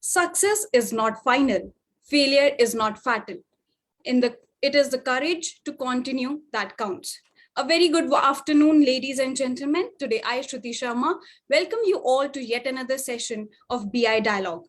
Success is not final. Failure is not fatal. It is the courage to continue that counts. A very good afternoon, ladies and gentlemen. Today, I, Shruti Sharma, welcome you all to yet another session of BI Dialogue.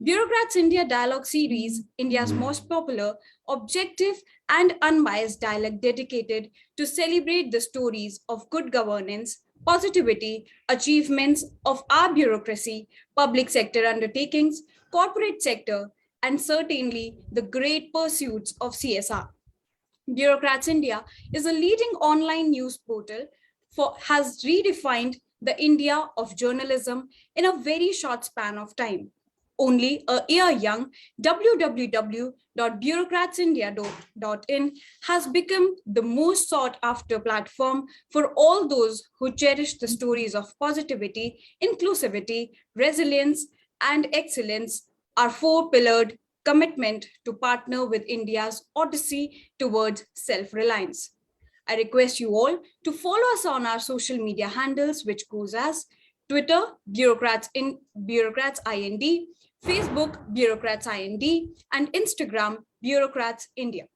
Bureaucrats India Dialogue Series, India's most popular, objective, and unbiased dialogue dedicated to celebrate the stories of good governance, positivity, achievements of our bureaucracy, public sector undertakings, corporate sector, and certainly the great pursuits of CSR. Bureaucrats India is a leading online news portal has redefined the India of journalism in a very short span of time. Only a year young, www.bureaucratsindia.in has become the most sought after platform for all those who cherish the stories of positivity, inclusivity, resilience, and excellence, our four-pillared commitment to partner with India's odyssey towards self-reliance. I request you all to follow us on our social media handles, which goes as Twitter, Bureaucrats IND, Facebook, Bureaucrats IND, and Instagram, Bureaucrats India.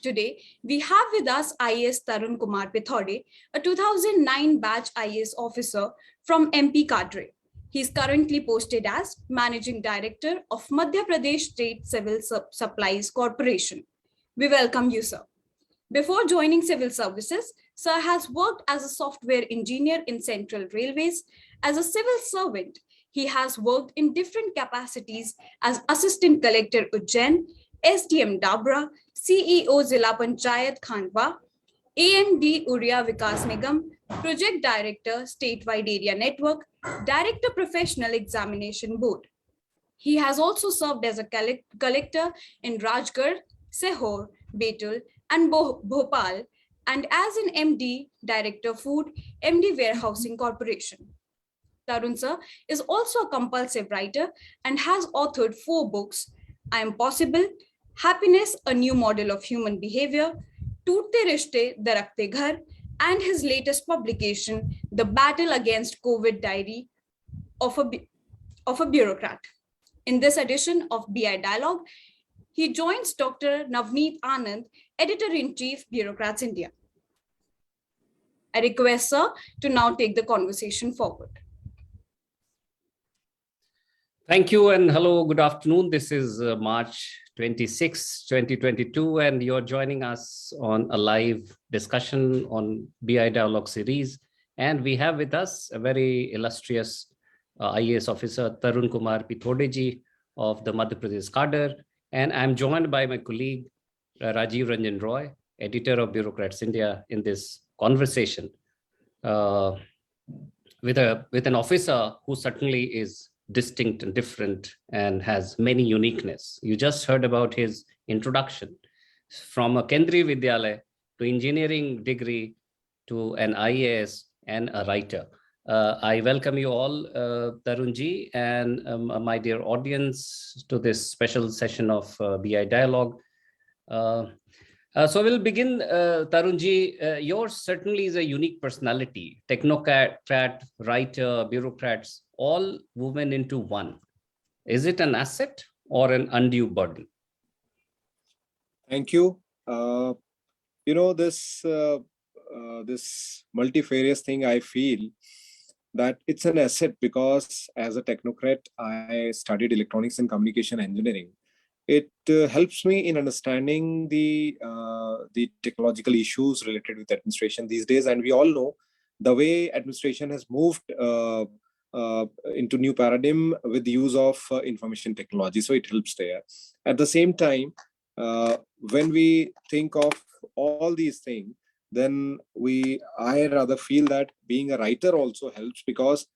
Today, we have with us IAS Tarun Pithode, a 2009 batch IAS officer from MP Cadre. He is currently posted as Managing Director of Madhya Pradesh State Civil Supplies Corporation. We welcome you, sir. Before joining civil services, sir has worked as a software engineer in Central Railways. As a civil servant, he has worked in different capacities as Assistant Collector Ujjain, SDM Dabra, CEO Zilla Panchayat Khandwa, AMD Uriya Vikas Nigam, Project Director Statewide Area Network, Director Professional Examination Board. He has also served as a collector in Rajgarh, Sehor, Betul, and Bhopal, and as an MD, Director Food, MD Warehousing Corporation. Tarun sir is also a compulsive writer and has authored 4 books: I Am Possible, Happiness, A New Model of Human Behavior, Tootte Rishte Darakte Ghar, and his latest publication, The Battle Against COVID Diary of a Bureaucrat. In this edition of BI Dialogue, he joins Dr. Navneet Anand, Editor-in-Chief, Bureaucrats India. I request sir to now take the conversation forward. Thank you and hello, good afternoon. This is March 26, 2022, and you're joining us on a live discussion on BI Dialogue series. And we have with us a very illustrious IAS officer, Tarun Kumar Pithode ji of the Madhya Pradesh cadre. And I'm joined by my colleague, Rajiv Ranjan Roy, editor of Bureaucrats India, in this conversation with an officer who certainly is distinct and different and has many uniqueness. You just heard about his introduction from a Kendriya Vidyalaya to engineering degree to an IAS and a writer. I welcome you all, Tarunji, and my dear audience to this special session of BI Dialogue. So we'll begin, Tarunji. Yours certainly is a unique personality, technocrat, writer, bureaucrats, all woven into one. Is it an asset or an undue burden? Thank you. This multifarious thing, I feel that it's an asset because as a technocrat, I studied electronics and communication engineering. It helps me in understanding the technological issues related with administration these days. And we all know the way administration has moved into new paradigm with the use of information technology. So it helps there. At the same time, when we think of all these things, then I rather feel that being a writer also helps, because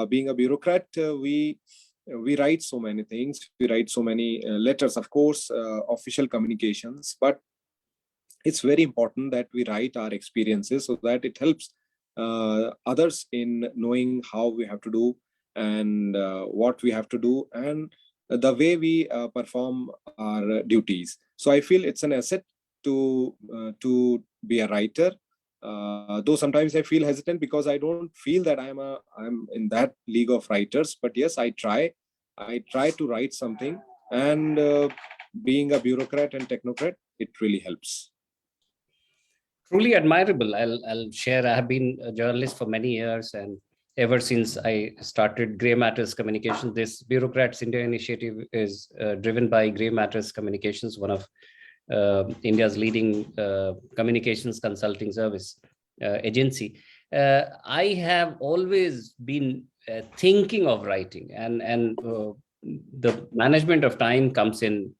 being a bureaucrat, we write so many things. We write so many letters, of course, official communications, but it's very important that we write our experiences so that it helps others in knowing how we have to do and what we have to do and the way we perform our duties. So I feel it's an asset to be a writer. Though sometimes I feel hesitant because I don't feel that I'm in that league of writers, but yes, I try I try to write something, and being a bureaucrat and technocrat, it really helps. Truly admirable. I'll share. I have been a journalist for many years, and ever since I started Grey Matters Communications, this Bureaucrats India initiative is driven by Grey Matters Communications, one of India's leading communications consulting service agency. I have always been thinking of writing, and the management of time comes in,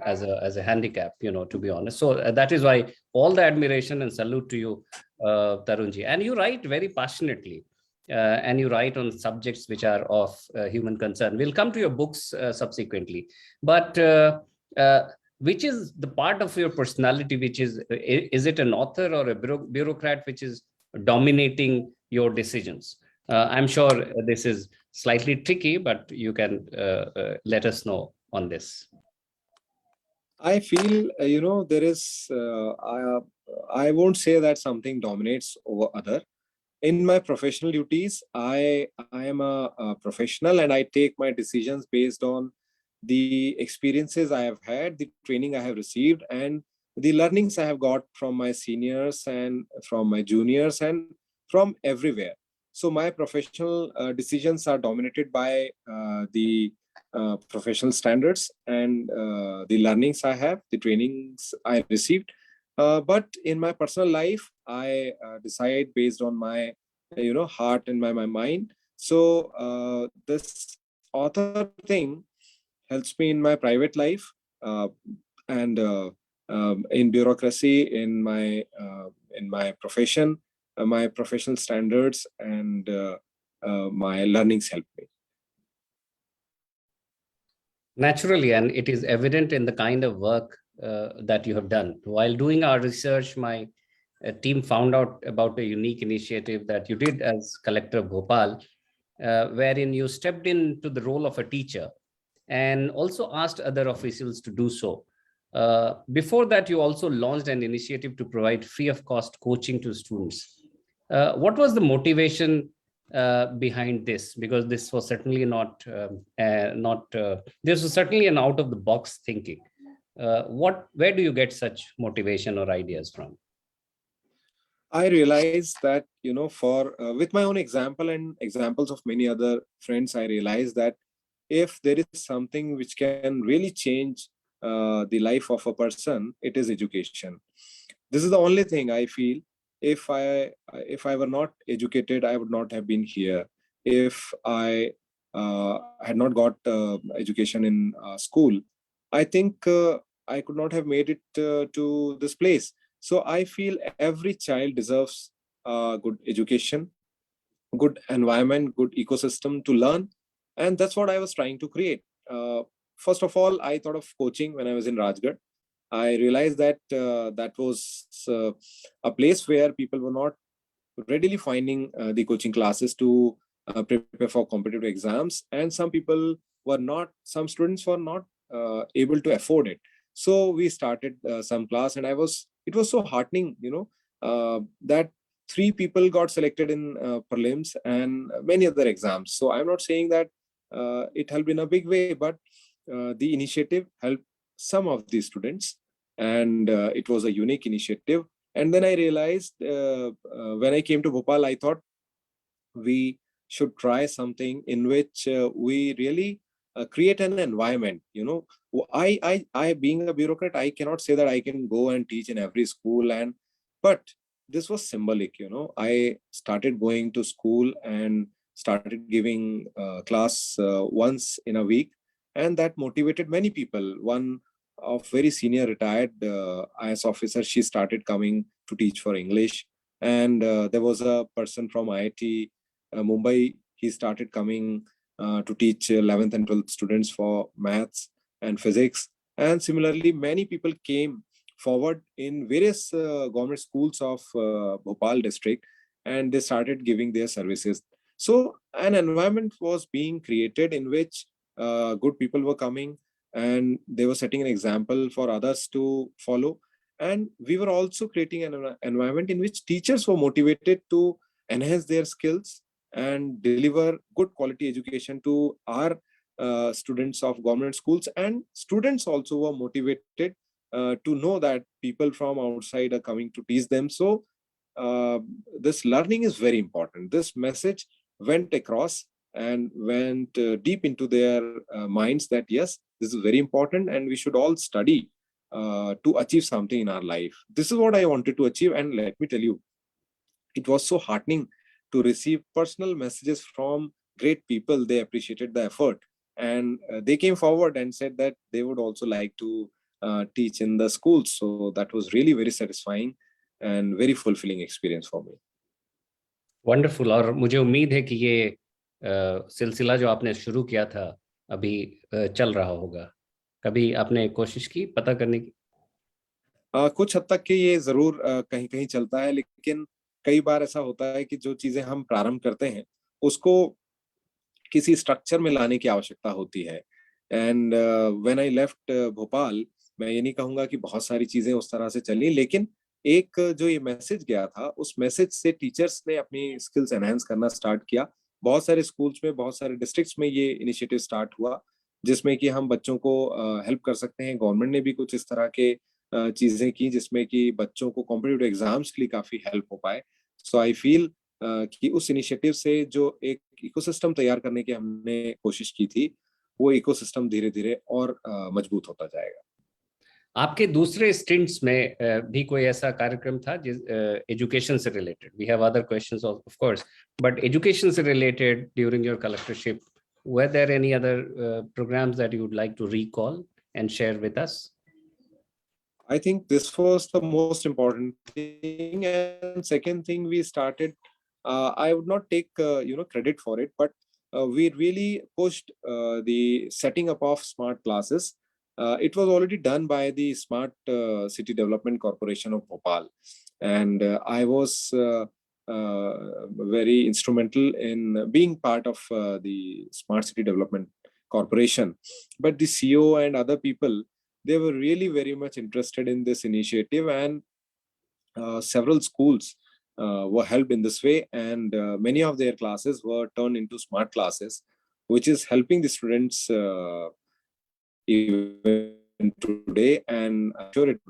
as a handicap, to be honest. So that is why all the admiration and salute to you, Tarunji. And you write very passionately, and you write on subjects which are of human concern. We'll come to your books subsequently, but which is the part of your personality which is it an author or a bureaucrat which is dominating your decisions? I'm sure this is slightly tricky, but you can let us know on this. I feel, there is, I won't say that something dominates over other. In my professional duties, I am a professional, and I take my decisions based on the experiences I have had, the training I have received, and the learnings I have got from my seniors and from my juniors and from everywhere. So my professional decisions are dominated by the professional standards and the learnings I have, the trainings I received. But in my personal life, I decide based on my, heart and my mind. So this author thing helps me in my private life, and in bureaucracy, in my profession, my professional standards, and my learnings help me. Naturally, and it is evident in the kind of work that you have done. While doing our research, my team found out about a unique initiative that you did as Collector of Bhopal, wherein you stepped into the role of a teacher and also asked other officials to do so. Before that, you also launched an initiative to provide free of cost coaching to students. What was the motivation behind this? Because this was certainly this was certainly an out of the box thinking. Where do you get such motivation or ideas from? I realized that, for with my own example and examples of many other friends, I realized that if there is something which can really change the life of a person, it is education. This is the only thing I feel. If I were not educated, I would not have been here. If I had not got education in school, I think I could not have made it to this place. So I feel every child deserves good education, good environment, good ecosystem to learn. And that's what I was trying to create. First of all, I thought of coaching when I was in Rajgarh. I realized that that was a place where people were not readily finding the coaching classes to prepare for competitive exams. And some students were not able to afford it. So we started some class, and it was so heartening, that 3 people got selected in prelims and many other exams. So I'm not saying that it helped in a big way, but the initiative helped some of the students, and it was a unique initiative. And then I realized when I came to Bhopal, I thought we should try something in which we really create an environment. I being a bureaucrat, I cannot say that I can go and teach in every school, but this was symbolic. I started going to school and started giving class once in a week, and that motivated many people. One of very senior retired IAS officer, she started coming to teach for English. And there was a person from IIT Mumbai, he started coming to teach 11th and 12th students for maths and physics. And similarly, many people came forward in various government schools of Bhopal district, and they started giving their services. So an environment was being created in which good people were coming, and they were setting an example for others to follow. And we were also creating an environment in which teachers were motivated to enhance their skills and deliver good quality education to our students of government schools, and students also were motivated to know that people from outside are coming to teach them. So this learning is very important. This message went across and went deep into their minds that yes, this is very important and we should all study to achieve something in our life. This is what I wanted to achieve, and let me tell you, it was so heartening to receive personal messages from great people. They appreciated the effort, and they came forward and said that they would also like to teach in the schools. So that was really very satisfying and very fulfilling experience for me. Wonderful. और मुझे उम्मीद है कि ये सिलसिला जो आपने शुरू किया था अभी चल रहा होगा। कभी आपने कोशिश की पता करने की? कुछ हद तक के ये जरूर कहीं कहीं चलता है, लेकिन कई बार ऐसा होता है कि जो चीजें हम प्रारंभ करते हैं उसको किसी स्ट्रक्चर में लाने की आवश्यकता होती है। And when I left Bhopal, मैं ये नहीं कहूंगा कि बहुत सारी चीजें उस तरह से चली, लेकिन एक जो ये मैसेज गया था, उस मैसेज से टीचर्स ने अपनी स्किल्स एनहांस करना स्टार्ट किया। बहुत सारे स्कूल्स में, बहुत सारे डिस्ट्रिक्ट्स में ये इनिशिएटिव स्टार्ट हुआ, जिसमें कि हम बच्चों को हेल्प कर सकते हैं। गवर्नमेंट ने भी कुछ इस तरह के चीजें की जिसमें कि बच्चों को कॉम्पिटिटिव एग्जाम्स के लिए काफी हेल्प हो पाए। सो आई फील कि उस इनिशिएटिव से जो एक इकोसिस्टम तैयार करने की हमने कोशिश की थी, वो इकोसिस्टम धीरे धीरे और मजबूत होता जाएगा। आपके दूसरे स्टिंट्स में भी कोई ऐसा कार्यक्रम था जिस एजुकेशन से related? We have other questions of course, but education से related during your collectorship, were there any other programmes that you would like to recall and share with us? I think this was the most important thing. And second thing we started, I would not take credit for it, but we really pushed the setting up of smart classes. It was already done by the Smart City Development Corporation of Bhopal, and I was very instrumental in being part of the Smart City Development Corporation. But the CEO and other people, they were really very much interested in this initiative, and several schools were helped in this way, and many of their classes were turned into smart classes, which is helping the students even today, and I'm sure it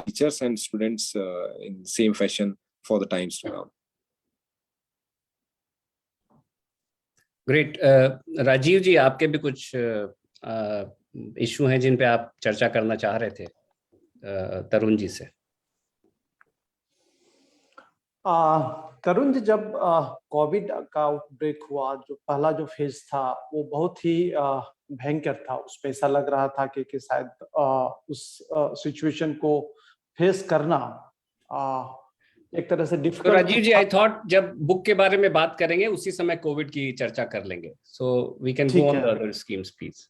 teachers and students in the same fashion for the times to come. Great. Rajiv ji, आपके भी कुछ issue हैं जिन पे आप चर्चा करना चाह रहे थे तरुण जी से? तरुण जी, जब कोविड का आउटब्रेक हुआ, जो पहला जो फेज था वो बहुत ही भयंकर था। उसमें ऐसा लग रहा था कि शायद उस सिचुएशन को फेस करना एक तरह से डिफिकल्ट। तो राजीव जी, आई थॉट जब बुक के बारे में बात करेंगे उसी समय कोविड की चर्चा कर लेंगे, so we can go on the other schemes please.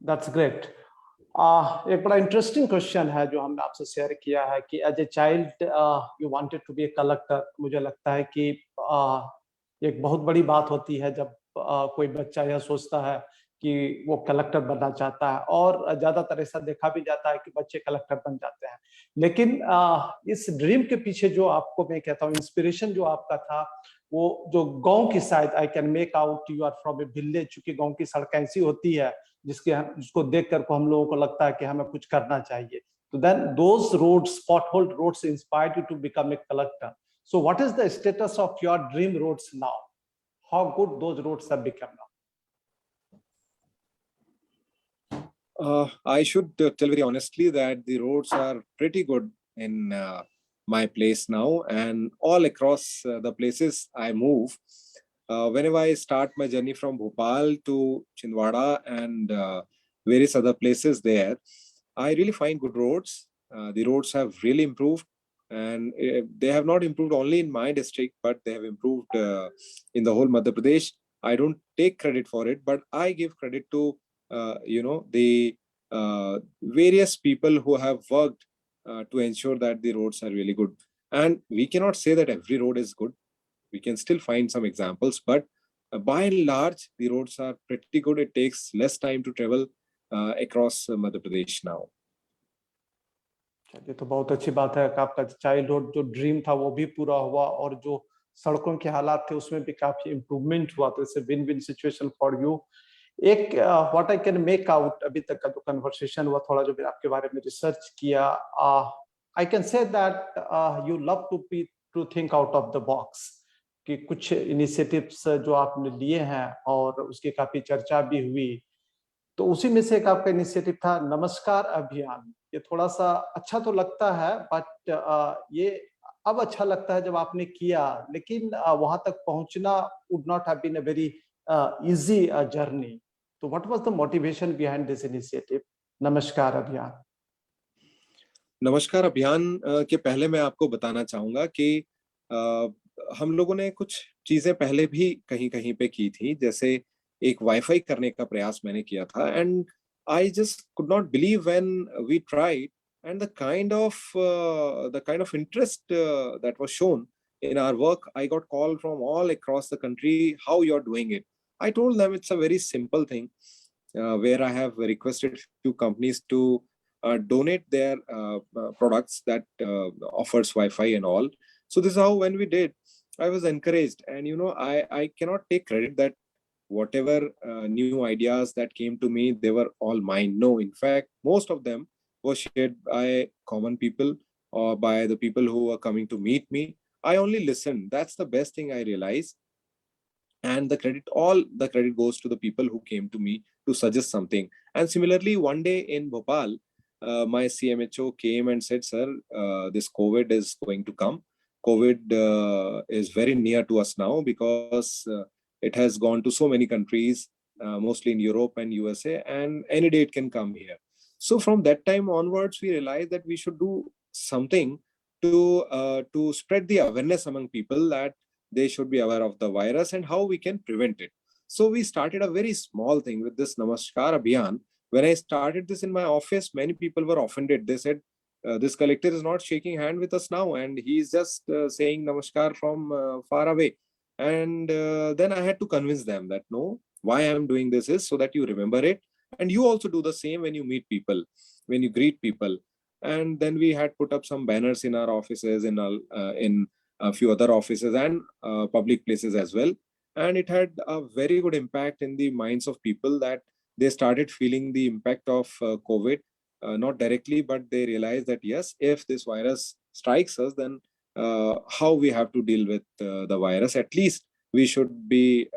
That's great. एक बड़ा इंटरेस्टिंग क्वेश्चन है जो हमने आपसे शेयर किया है कि as a child you wanted to be a collector. मुझे लगता है कि एक बहुत बड़ी बात होती है जब कोई बच्चा यह सोचता है कि वो कलेक्टर बनना चाहता है, और ज्यादातर ऐसा देखा भी जाता है कि बच्चे कलेक्टर बन जाते हैं। लेकिन इस ड्रीम के पीछे जो आपको मैं कहता हूँ इंस्पिरेशन जो आपका था, वो जो गांव की side, I can make out you are from a village, चूंकि गांव की सड़क ऐसी होती है जिसको देख कर हम लोगों को लगता है कि हमें कुछ करना चाहिए। तो then those roads, pothole roads inspired you to become a collector. So what is the status of your dream roads now? How good those roads have become now? I should tell very honestly that the roads are pretty good in my place now, and all across the places I move. Whenever I start my journey from Bhopal to Chhindwara and various other places there, I really find good roads. The roads have really improved, and they have not improved only in my district, but they have improved in the whole Madhya Pradesh. I don't take credit for it, but I give credit to the various people who have worked to ensure that the roads are really good. And we cannot say that every road is good. We can still find some examples, but by and large, the roads are pretty good. It takes less time to travel across Madhya Pradesh now. ये तो बहुत अच्छी बात है कि आपका childhood जो dream था वो भी पूरा हुआ, और जो सड़कों के हालात थे उसमें भी काफी इम्प्रूवमेंट हुआ। तो it's a win win situation for you. एक what I can make out अभी तक का जो कन्वर्सेशन हुआ, थोड़ा जो मैंने आपके बारे में रिसर्च किया, I can say that you love to think out of the box, कि कुछ इनिशिएटिव्स जो आपने लिए हैं और उसकी काफी चर्चा भी हुई। तो उसी में से एक आपका इनिशिएटिव था नमस्कार अभियान। ये थोड़ा सा अच्छा तो लगता है, बट ये अब अच्छा लगता है जब आपने किया, लेकिन वहां तक पहुंचना would not have been a very easy journey. तो what was the motivation behind this initiative Namaskar Abhiyan? नमस्कार अभियान के पहले मैं आपको बताना चाहूंगा कि हम लोगों ने कुछ चीजें पहले भी कहीं कहीं पे की थी, जैसे एक वाईफाई करने का प्रयास मैंने किया था, and I just could not believe when we tried, and the kind of interest that was shown in our work. I got call from all across the country, how you're doing it. I told them it's a very simple thing, where I have requested few companies to donate their products that offers Wi-Fi and all. So this is how, when we did, I was encouraged, and I cannot take credit that whatever new ideas that came to me, they were all mine. No, in fact, most of them were shared by common people or by the people who were coming to meet me. I only listened. That's the best thing I realized. And all the credit goes to the people who came to me to suggest something. And similarly, one day in Bhopal, my CMHO came and said, sir, this COVID is going to come. COVID is very near to us now, because it has gone to so many countries, mostly in Europe and USA, and any day it can come here. So from that time onwards, we realized that we should do something to spread the awareness among people, that they should be aware of the virus and how we can prevent it. So we started a very small thing with this Namaskar Abhiyan. When I started this in my office, many people were offended. They said, this collector is not shaking hand with us now, and he is just saying Namaskar from far away. And then I had to convince them that no, why I am doing this is so that you remember it. And you also do the same when you meet people, when you greet people. And then we had put up some banners in our offices, in a few other offices, and public places as well. And it had a very good impact in the minds of people, that they started feeling the impact of COVID, not directly, but they realized that yes, if this virus strikes us, then how we have to deal with the virus. At least we should be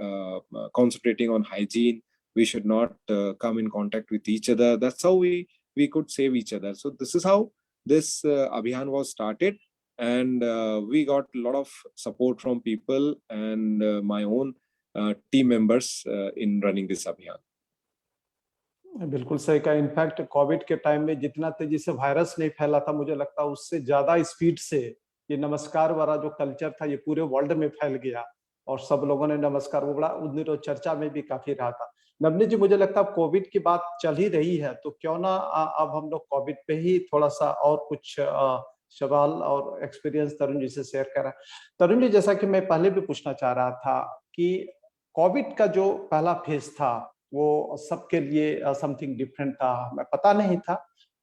concentrating on hygiene. We should not come in contact with each other. That's how we could save each other. So this is how this Abhiyan was started. And we got a lot of support from people and my own team members in running this Abhiyan. बिल्कुल सही कहा। In fact Covid के time में जितना तेजी से virus नहीं फैला था, मुझे लगता है उससे ज्यादा स्पीड से ये नमस्कार वाला जो कल्चर था ये पूरे वर्ल्ड में फैल गया, और सब लोगों ने नमस्कार, वो बड़ा उन दिनों चर्चा में भी काफी रहा था। नवनीत जी, मुझे लगता है कोविड की बात चल ही रही है, तो क्यों ना अब हम लोग कोविड पे ही थोड़ा सा और कुछ सवाल और एक्सपीरियंस तरुण जी से शेयर करें। तरुण जी, जैसा कि मैं पहले भी पूछना चाह रहा था कि कोविड का जो पहला फेज था वो सबके लिए समथिंग डिफरेंट था, हमें पता नहीं था,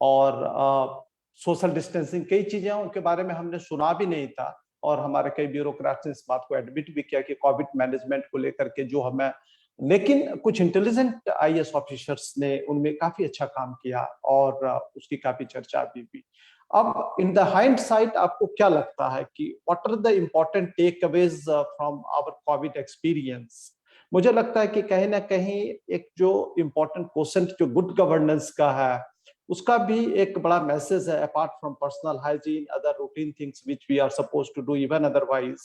और सोशल डिस्टेंसिंग कई चीजें उनके बारे में हमने सुना भी नहीं था, और हमारे कई ब्यूरोक्रेट्स ने इस बात को एडमिट भी किया कि कोविड मैनेजमेंट को लेकर के जो हमें, लेकिन कुछ इंटेलिजेंट IAS ऑफिसर्स ने उनमें काफी अच्छा काम किया और उसकी काफी चर्चा भी हुई। अब इन द हाइंडसाइट आपको क्या लगता है कि what are the important takeaways from our COVID experience? मुझे लगता है कि कहीं ना कहीं एक जो इम्पोर्टेंट क्वेश्चन जो गुड गवर्नेंस का है, उसका भी एक बड़ा मैसेज है, apart from personal hygiene, other routine things which we are supposed to do even otherwise,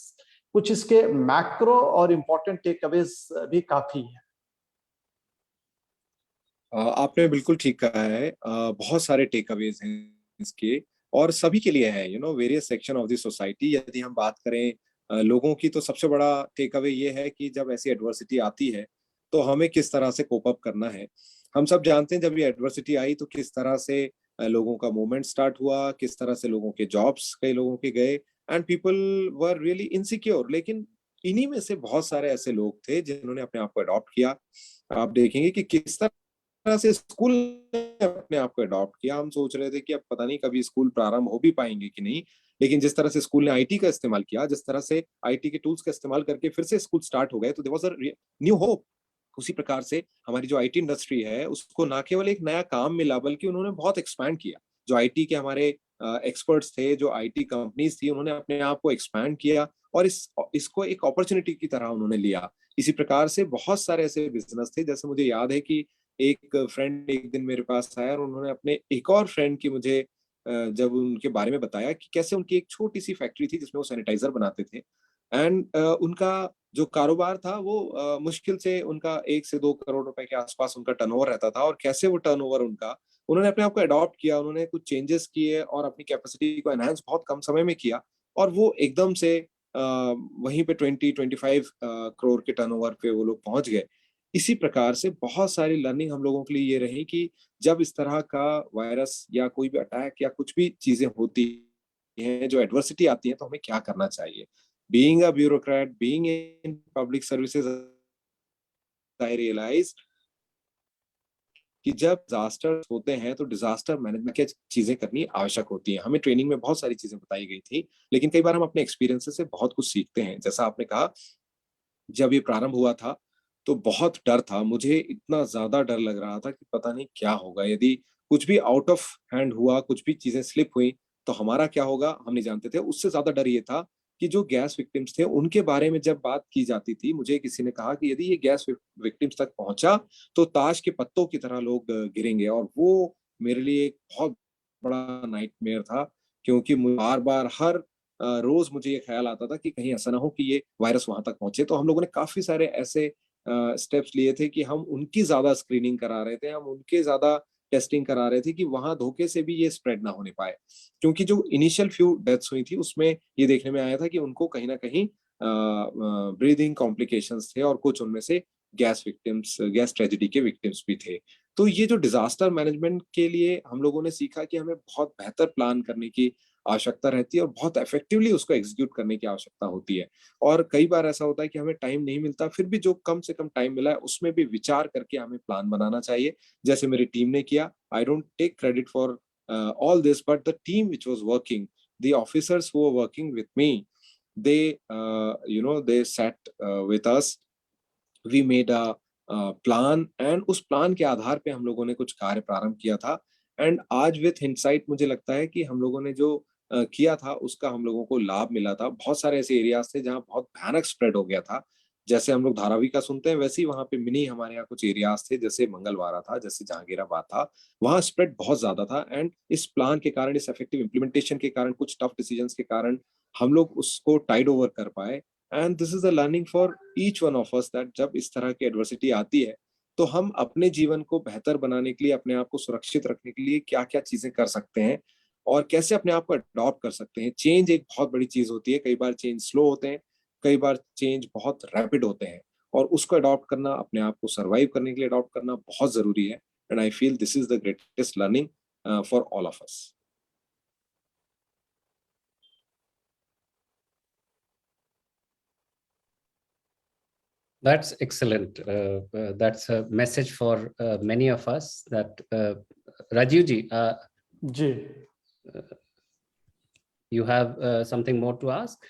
कुछ इसके मैक्रो और इम्पोर्टेंट टेक अवेज भी काफी है। आपने बिल्कुल ठीक कहा है। बहुत सारे टेक अवेज हैं इसके, और सभी के लिए है, various section of the society. यदि हम बात करें लोगों की, तो सबसे बड़ा टेक अवे ये है कि जब ऐसी एडवर्सिटी आती है तो हमें किस तरह से कोप अप करना है। हम सब जानते हैं जब ये एडवर्सिटी आई तो किस तरह से लोगों का मूवमेंट स्टार्ट हुआ, किस तरह से लोगों के जॉब्स कई लोगों के गए, and people were really insecure. लेकिन इन्हीं में से बहुत सारे ऐसे लोग थे जिन्होंने अपने आप को अडॉप्ट किया। आप देखेंगे कि किस तरह से स्कूल ने अपने आप को अडॉप्ट किया। हम सोच रहे थे कि अब पता नहीं कभी स्कूल प्रारंभ हो भी पाएंगे कि नहीं, लेकिन जिस तरह से स्कूल ने IT का इस्तेमाल किया, जिस तरह से IT के टूल्स का इस्तेमाल करके फिर से स्कूल स्टार्ट हो गए, तो there was a new hope. उसी प्रकार से हमारी जो आईटी इंडस्ट्री है उसको ना केवल एक नया काम मिला बल्कि उन्होंने बहुत एक्सपैंड किया। जो आईटी के हमारे एक्सपर्ट्स थे, जो आईटी कंपनीज थी, उन्होंने अपने आप को एक्सपैंड किया और इसको एक अपॉर्चुनिटी की तरह उन्होंने लिया। इसी प्रकार से बहुत सारे ऐसे बिजनेस थे, जैसे मुझे याद है कि एक फ्रेंड एक दिन मेरे पास आया और उन्होंने अपने एक और फ्रेंड की मुझे जब उनके बारे में बताया कि कैसे उनकी एक छोटी सी फैक्ट्री थी जिसमें वो सैनिटाइजर बनाते थे एंड उनका जो कारोबार था वो मुश्किल से उनका 1 से 2 करोड़ रुपए के आसपास उनका टर्नओवर रहता था, और कैसे वो टर्नओवर उनका उन्होंने अपने आप को अडॉप्ट किया, उन्होंने कुछ चेंजेस किए और अपनी कैपेसिटी को एनहांस बहुत कम समय में किया, और वो एकदम से वहीं पे 20-25 करोड़ के टर्नओवर पे वो लोग पहुंच गए। इसी प्रकार से बहुत सारी लर्निंग हम लोगों के लिए ये रही कि जब इस तरह का वायरस या कोई भी अटैक या कुछ भी चीजें होती हैं, जो एडवर्सिटी आती है, तो हमें क्या करना चाहिए। Being a bureaucrat, being in public services, I realize कि जब डिजास्टर होते हैं तो डिजास्टर मैनेजमेंट की चीजें करनी आवश्यक होती है। हमें ट्रेनिंग में बहुत सारी चीजें बताई गई थी, लेकिन कई बार हम अपने एक्सपीरियंसेस से बहुत कुछ सीखते हैं। जैसा आपने कहा, जब ये प्रारंभ हुआ था तो बहुत डर था, मुझे इतना ज्यादा डर लग रहा था कि पता नहीं क्या होगा, यदि कुछ भी आउट ऑफ हैंड हुआ, कुछ भी चीजें स्लिप हुई तो हमारा क्या होगा हम नहीं जानते थे। उससे ज्यादा डर ये था कि जो गैस विक्टिम्स थे उनके बारे में जब बात की जाती थी, मुझे किसी ने कहा कि यदि ये गैस विक्टिम्स तक पहुंचा तो ताश के पत्तों की तरह लोग गिरेंगे, और वो मेरे लिए एक बहुत बड़ा नाइटमेयर था, क्योंकि बार बार हर रोज मुझे ये ख्याल आता था कि कहीं ऐसा ना हो कि ये वायरस वहां तक पहुंचे। तो हम लोगों ने काफी सारे ऐसे स्टेप्स लिए थे कि हम उनकी ज्यादा स्क्रीनिंग करा रहे थे, हम उनके ज्यादा टेस्टिंग करा रहे थे कि वहां धोखे से भी ये स्प्रेड ना होने पाए। क्योंकि जो इनिशियल फ्यू डेथ्स हुई थी उसमें ये देखने में आया था कि उनको कहीं ना कहीं ब्रीदिंग कॉम्प्लिकेशंस थे, और कुछ उनमें से गैस विक्टिम्स, गैस ट्रेजेडी के विक्टिम्स भी थे। तो ये जो डिजास्टर मैनेजमेंट के लिए हम लोगों ने सीखा कि हमें बहुत बेहतर प्लान करने की आवश्यकता रहती है और बहुत इफेक्टिवली उसको एग्जीक्यूट करने की आवश्यकता होती है। और कई बार ऐसा होता है कि हमें टाइम नहीं मिलता, फिर भी जो कम से कम टाइम मिला है उसमें भी विचार करके हमें प्लान बनाना चाहिए, जैसे मेरी टीम ने किया। I don't take credit for all this, but the team which was working, the officers who were working with me, they sat with us, we made a plan, and उस plan के आधार पे हम लोगों ने कुछ कार्य प्रारंभ किया था। एंड आज विथ हिंडसाइट मुझे लगता है कि हम लोगों ने जो किया था उसका हम लोगों को लाभ मिला था। बहुत सारे ऐसे एरियाज थे जहाँ बहुत भयानक स्प्रेड हो गया था, जैसे हम लोग धारावी का सुनते हैं, वैसे ही वहाँ पे मिनी हमारे यहाँ कुछ एरियाज थे, जैसे मंगलवारा था, जैसे जहांगीराबाद था, वहाँ स्प्रेड बहुत ज्यादा था। एंड इस प्लान के कारण, इस इफेक्टिव इंप्लीमेंटेशन के कारण, कुछ टफ डिसीजंस के कारण हम लोग उसको टाइड ओवर कर पाए। And this is a learning for each one of us, that जब इस तरह की एडवर्सिटी आती है तो हम अपने जीवन को बेहतर बनाने के लिए, अपने आप को सुरक्षित रखने के लिए क्या क्या चीजें कर सकते हैं और कैसे अपने आप को अडॉप्ट कर सकते हैं। चेंज एक बहुत बड़ी चीज होती है, कई बार चेंज स्लो होते हैं, कई बार चेंज बहुत रैपिड होते हैं, और उसको अडॉप्ट करना, अपने आप को सर्वाइव करने के लिए अडॉप्ट करना बहुत जरूरी है। And I feel this is the greatest learning for all of us. That's excellent. That's a message for many of us that Rajiv ji, ji, you have something more to ask?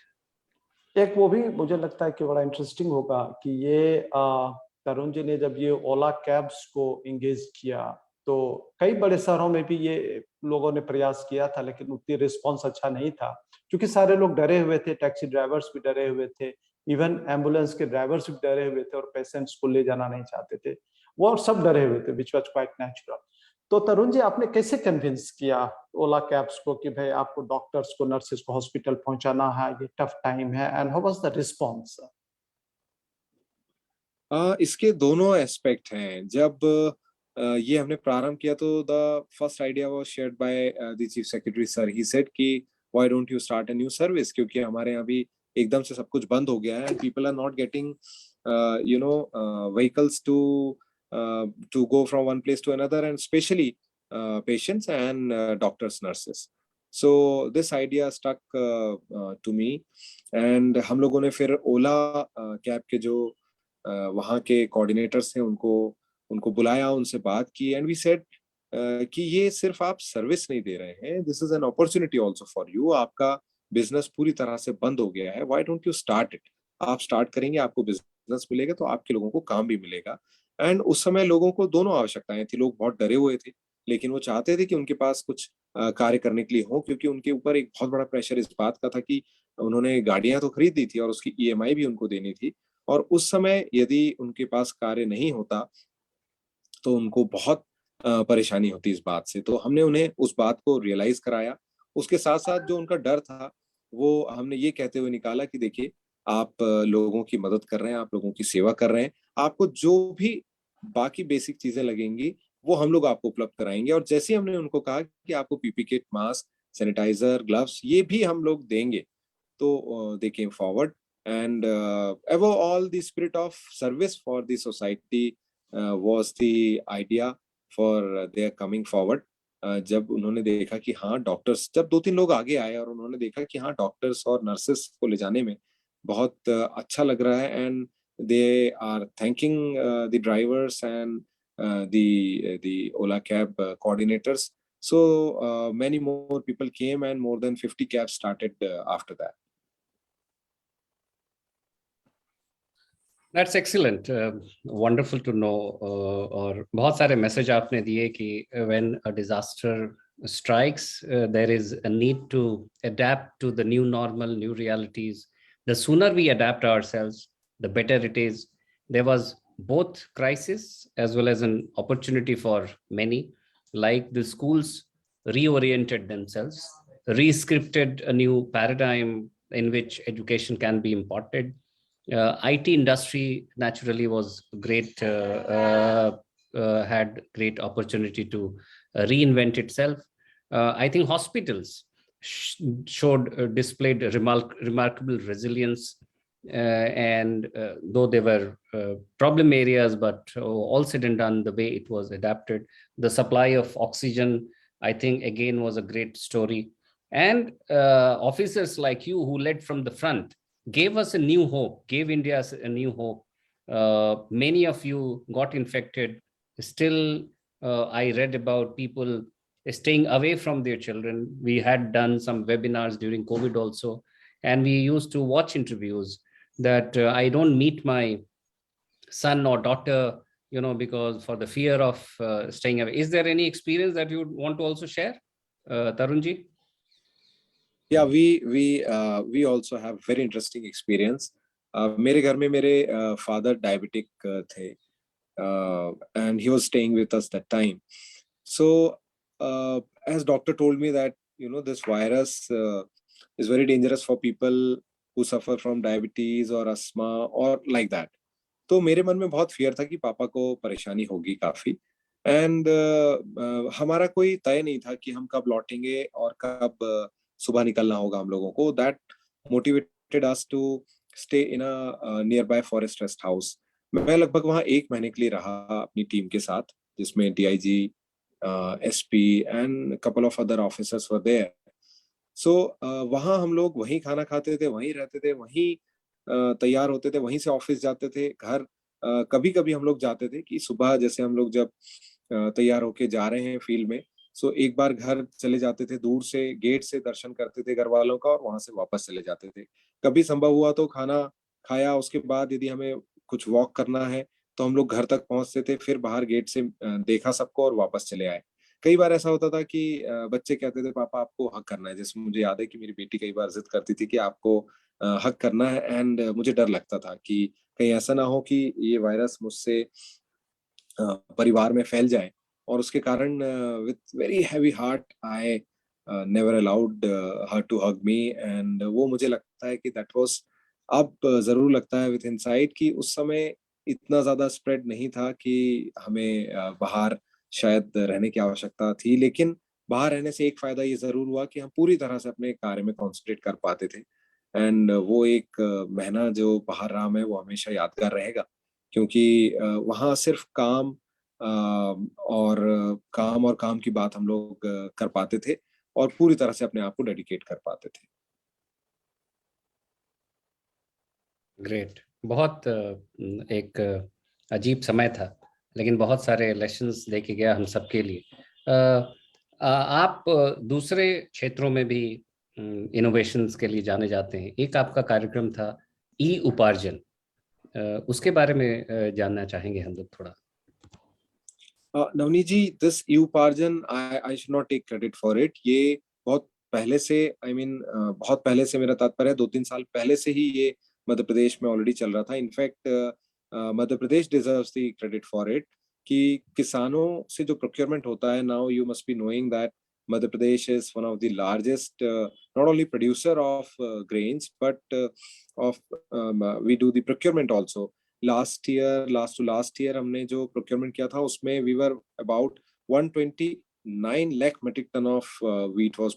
एक वो भी मुझे लगता है कि बड़ा इंटरेस्टिंग होगा कि ये तरुण जी ने जब ये ओला कैब्स को इंगेज किया तो कई बड़े शहरों में भी ये लोगों ने प्रयास किया था, लेकिन उतनी रिस्पांस अच्छा नहीं था, क्योंकि सारे लोग डरे हुए थे, टैक्सी ड्राइवर्स भी डरे हुए थे, इवन एम्बुलेंस के ड्राइवर्स भी डरे हुए थे और पेशेंट्स को ले जाना नहीं चाहते थे, वो सब डरे हुए थे, विच वाज क्वाइट नेचुरल। तो तरुण जी, आपने कैसे कन्विंस किया ओला कैब्स को कि भाई आपको डॉक्टर्स को, नर्सेस को हॉस्पिटल पहुंचाना है, ये टफ टाइम है, and how was the response? इसके दोनों एस्पेक्ट हैं। जब ये हमने प्रारंभ किया तो the first idea was shared by the chief secretary sir. He said कि why don't you start a new service, क्योंकि हमारे यहाँ भी एकदम से सब कुछ बंद हो गया है, people are not getting vehicles to go from one place to another, and specially patients and doctors, nurses. So this idea stuck to me, एंड हम लोगों ने फिर ओला कैब के जो वहाँ के कोऑर्डिनेटर्स थे उनको बुलाया, उनसे बात की, एंड वी सेड कि ये सिर्फ आप सर्विस नहीं दे रहे हैं, this is an opportunity also for you. आपका बिजनेस पूरी तरह से बंद हो गया है, why don't you start it. आप स्टार्ट करेंगे, आपको बिजनेस मिलेगा, तो आपके लोगों को काम भी मिलेगा। एंड उस समय लोगों को दोनों आवश्यकताएं थी, लोग बहुत डरे हुए थे, लेकिन वो चाहते थे कि उनके पास कुछ कार्य करने के लिए हो, क्योंकि उनके ऊपर एक बहुत बड़ा प्रेशर इस बात का था कि उन्होंने गाड़ियां तो खरीद दी थी और उसकी ईएमआई भी उनको देनी थी, और उस समय यदि उनके पास कार्य नहीं होता तो उनको बहुत परेशानी होती इस बात से। तो हमने उन्हें उस बात को रियलाइज कराया। उसके साथ साथ जो उनका डर था वो हमने ये कहते हुए निकाला कि देखिए, आप लोगों की मदद कर रहे हैं, आप लोगों की सेवा कर रहे हैं, आपको जो भी बाकी बेसिक चीजें लगेंगी वो हम लोग आपको उपलब्ध कराएंगे। और जैसे ही हमने उनको कहा कि आपको PP kit, mask, sanitiser, gloves ये भी हम लोग देंगे, तो they came forward, and above all the spirit of service for the society was the idea for their coming forward. जब उन्होंने देखा कि हाँ डॉक्टर्स, जब 2-3 लोग आगे आए और उन्होंने देखा कि हाँ डॉक्टर्स और नर्सेस को ले जाने में बहुत अच्छा लग रहा है, and they are thanking the drivers and the Ola cab coordinators. So many more people came and more than 50 cabs started after that. That's excellent. Wonderful to know. और बहुत सारे मैसेज आपने दिए कि when a disaster strikes, there is a need to adapt to the new normal, new realities. The sooner we adapt ourselves, the better it is. There was both crisis as well as an opportunity for many. Like the schools reoriented themselves, re-scripted a new paradigm in which education can be imparted. IT industry naturally was great, had great opportunity to reinvent itself. I think hospitals displayed remarkable resilience, and though there were problem areas, but all said and done, the way it was adapted. The supply of oxygen, I think, again was a great story. And officers like you who led from the front gave us a new hope, gave India a new hope. Many of you got infected. Still, I read about people staying away from their children. We had done some webinars during COVID also, and we used to watch interviews that I don't meet my son or daughter, because for the fear of staying away. Is there any experience that you would want to also share, Tarunji? Yeah, we also have very interesting experience. मेरे घर में मेरे father diabetic थे, and he was staying with us that time. So as doctor told me that this virus is very dangerous for people who suffer from diabetes or asthma or like that. तो मेरे मन में बहुत fear था कि पापा को परेशानी होगी काफी, एंड हमारा कोई तय नहीं था कि हम कब लौटेंगे और कब सुबह निकलना होगा हम लोगों को. That motivated us to stay in a nearby forest rest house. मैं लगभग वहाँ 1 महीने के लिए रहा अपनी टीम के साथ, जिसमें DIG, SP and couple of other officers were there. So वहाँ हम लोग वहीं खाना खाते थे, वहीं रहते थे, वहीं तैयार होते थे, वहीं से ऑफिस जाते थे. घर कभी कभी हम लोग जाते थे कि सुबह जैसे हम लोग जब तैयार होके जा रहे हैं फील्ड में, सो एक बार घर चले जाते थे, दूर से गेट से दर्शन करते थे घर वालों का और वहां से वापस चले जाते थे. कभी संभव हुआ तो खाना खाया, उसके बाद यदि हमें कुछ वॉक करना है तो हम लोग घर तक पहुंचते थे, फिर बाहर गेट से देखा सबको और वापस चले आए. कई बार ऐसा होता था कि बच्चे कहते थे पापा आपको हक करना है. जैसे मुझे याद है कि मेरी बेटी कई बार जिद करती थी कि आपको हक करना है, एंड मुझे डर लगता था कि कहीं ऐसा ना हो कि ये वायरस मुझसे परिवार में फैल जाए, और उसके कारण with very heavy heart I never allowed her to hug me. And वो मुझे लगता है कि दैट वाज, अब जरूर लगता है विथ इनसाइट कि उस समय इतना ज्यादा स्प्रेड नहीं था कि हमें बाहर शायद रहने की आवश्यकता थी. लेकिन बाहर रहने से एक फायदा ये जरूर हुआ कि हम पूरी तरह से अपने कार्य में कॉन्सेंट्रेट कर पाते थे. एंड वो एक महीना जो बाहर रहा मैं, वो हमेशा यादगार रहेगा, क्योंकि वहाँ सिर्फ काम और काम की बात हम लोग कर पाते थे और पूरी तरह से अपने आप को डेडिकेट कर पाते थे. ग्रेट. बहुत एक अजीब समय था, लेकिन बहुत सारे लेसन्स देके गया हम सबके लिए. आप दूसरे क्षेत्रों में भी इनोवेशंस के लिए जाने जाते हैं. एक आपका कार्यक्रम था ई उपार्जन, उसके बारे में जानना चाहेंगे हम लोग थोड़ा। नवनीत जी, this e Uparjan, I should not take credit for it. ये बहुत पहले से, बहुत पहले से, मेरा तात्पर्य 2-3 साल पहले से ही ये मध्य प्रदेश में ऑलरेडी चल रहा था। In fact Madhya Pradesh deserves the credit for it, कि किसानों से जो प्रोक्योरमेंट होता है, now you must be knowing that Madhya Pradesh is one of the largest, not only producer of grains, but we do the procurement also. Last year हमने जो procurement किया था, उसमें we were about 129 lakh metric ton of wheat was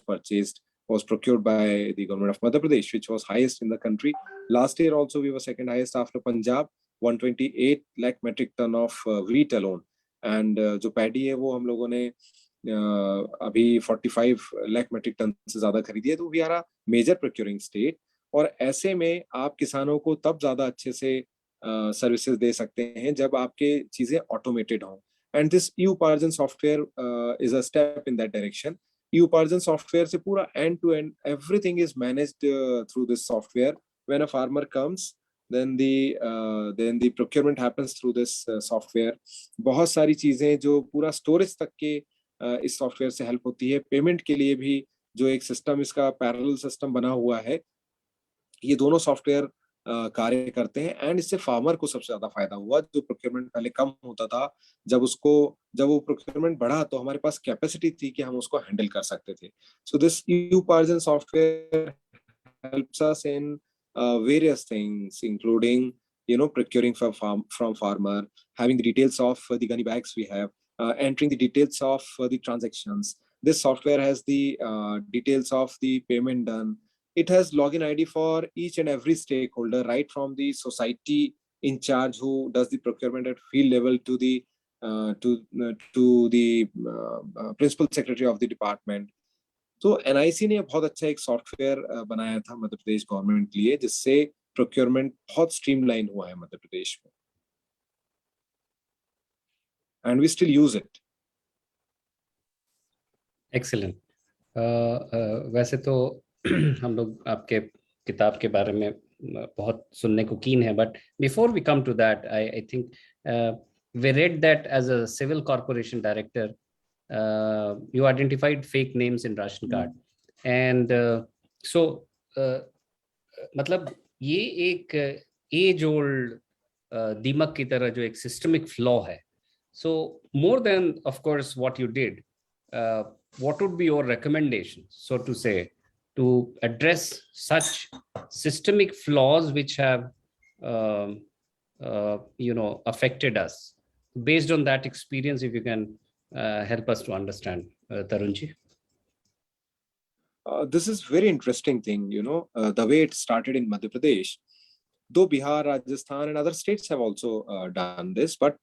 procured by the government of Madhya Pradesh, which was highest in the country. Last year also we were second highest after Punjab, 128 lakh metric ton of wheat alone. And जो paddy है वो हम लोगों ने अभी 45 lakh metric ton से ज्यादा खरीदी है। तो we are a major procuring state, और ऐसे में आप किसानों को तब ज्यादा अच्छे से सर्विसेज दे सकते हैं जब आपके चीजें ऑटोमेटेड हों। And this e Uparjan software is a step in that direction. E Uparjan software से पूरा end to end everything is managed through this software. When a farmer comes, then the procurement happens through this software. बहुत सारी चीजें जो पूरा storage तक के इस सॉफ्टवेयर से हेल्प होती है। पेमेंट के लिए भी जो एक सिस्टम, इसका पैरेलल सिस्टम बना हुआ है, ये दोनों सॉफ्टवेयर कार्य करते हैं। एंड इससे फार्मर को सबसे ज्यादा फायदा हुआ। जो प्रोक्योरमेंट पहले कम होता था, जब वो प्रोक्योरमेंट बढ़ा तो हमारे पास कैपेसिटी थी कि हम उसको हैंडल कर सकते थे। So this e Uparjan software helps us in various things, including procuring from farmer, having the details of the gunny bags we have, entering the details of the transactions. This software has the details of the payment done. It has login ID for each and every stakeholder, right from the society in charge who does the procurement at field level to the principal secretary of the department. तो NIC ने बहुत अच्छा एक software बनाया था Madhya Pradesh government के लिए, जिससे प्रोक्योरमेंट बहुत स्ट्रीमलाइन हुआ है मध्य प्रदेश में, and we still use it. Excellent. वैसे तो हम लोग आपके किताब के बारे में बहुत सुनने को कीन है, but before we come to that, I think we read that as a civil corporation director you identified fake names in ration card, and so मतलब ये एक एज ओल्ड दीमक की तरह जो एक सिस्टमिक फ्लॉ है। so more than of course what you did, what would be your recommendation, so to say, to address such systemic flaws which have affected us? Based on that experience, if you can help us to understand, Tarunji. This is very interesting thing, the way it started in Madhya Pradesh. Though Bihar, Rajasthan and other states have also done this, but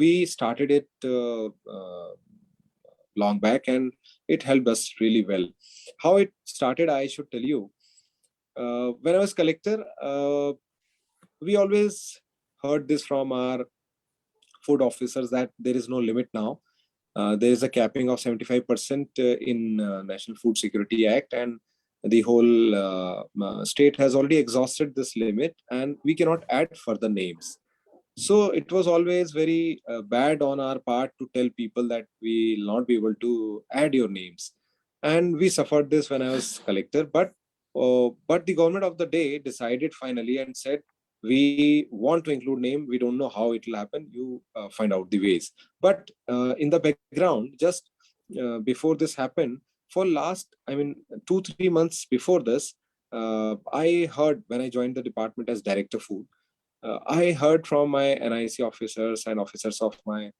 we started it long back, and it helped us really well. How it started, I should tell you. When I was collector, we always heard this from our food officers that there is no limit now. There is a capping of 75% in National Food Security Act, and the whole state has already exhausted this limit, and we cannot add further names. So it was always very bad on our part to tell people that we will not be able to add your names, and we suffered this when I was collector. But the government of the day decided finally and said, we want to include name. We don't know how it will happen. You find out the ways. But in the background, just before this happened, for last 2-3 months before this, I heard, when I joined the department as director food, I heard from my NIC officers and officers of my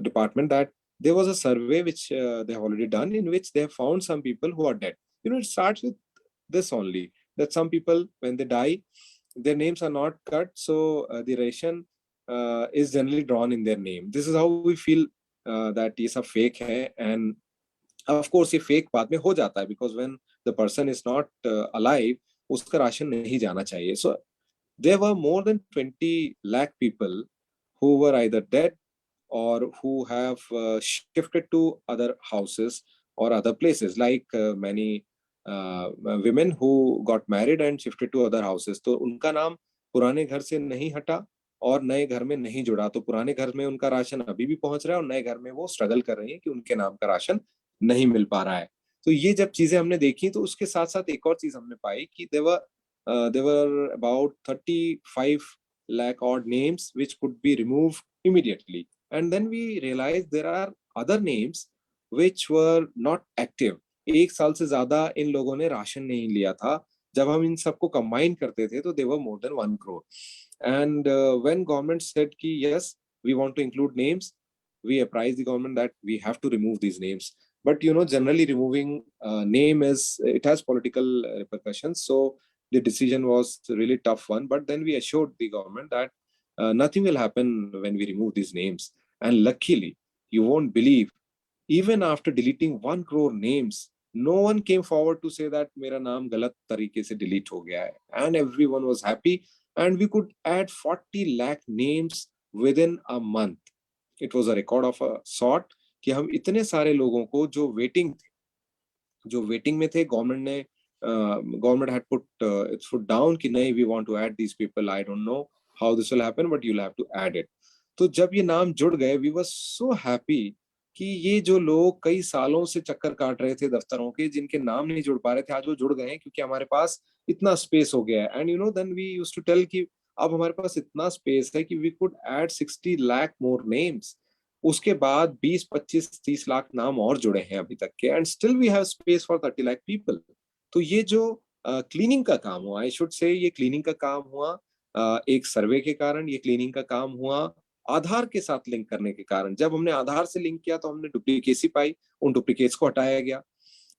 department that there was a survey which they have already done, in which they have found some people who are dead. It starts with this only, that some people, when they die, their names are not cut, so the ration is generally drawn in their name. This is how we feel that ये सब fake है, and of course ये fake बाद में हो जाता है, because when the person is not alive, उसका राशन नहीं जाना चाहिए. So there were more than 20 lakh people who were either dead or who have shifted to other houses or other places, like many women who got married and shifted to other houses. तो उनका नाम पुराने घर से नहीं हटा और नए घर में नहीं जुड़ा, तो पुराने घर में उनका राशन अभी भी पहुंच रहा है और नए घर में वो स्ट्रगल कर रही हैं कि उनके नाम का राशन नहीं मिल पा रहा है. तो ये जब चीजें हमने देखी तो उसके साथ साथ एक और चीज हमने पाई कि there were about 35 lakh odd names which could be removed immediately, and then we realized there are other names which were not active. एक साल से ज्यादा इन लोगों ने राशन नहीं लिया था. जब हम इन सबको कंबाइन करते थे तो they were more than 1 crore. And when government said ki yes, we want to include names, we apprised the government that we have to remove these names. But generally removing name it has political repercussions. So the decision was a really tough one. But then we assured the government that nothing will happen when we remove these names. And luckily, you won't believe, even after deleting 1 crore names, no one came forward to say that मेरा नाम गलत तरीके से delete हो गया है. And everyone was happy. And we could add 40 lakh names within a month. It was a record of a sort कि हम इतने सारे लोगों को जो वेटिंग में थे, government had put its foot down कि नहीं, we want to add these people. I don't know how this will happen, but you'll have to add it. तो जब ये नाम जुड़ गए, we were so happy कि ये जो लोग कई सालों से चक्कर काट रहे थे दफ्तरों के, जिनके नाम नहीं जुड़ पा रहे थे, आज वो जुड़ गए हैं क्योंकि हमारे पास इतना स्पेस हो गया है. And then we used to tell कि अब हमारे पास इतना स्पेस है कि we could add 60 lakh more names. उसके बाद 20, 25, 30 लाख नाम और जुड़े हैं अभी तक के, and still we have space for 30 lakh people. तो ये जो क्लीनिंग का काम हुआ, आई शुड से ये क्लीनिंग का काम हुआ एक सर्वे के कारण, ये क्लीनिंग का काम हुआ आधार के साथ लिंक करने के कारण. जब हमने आधार से लिंक किया तो हमने डुप्लीकेसी पाई, उन डुप्लीकेट्स को हटाया गया,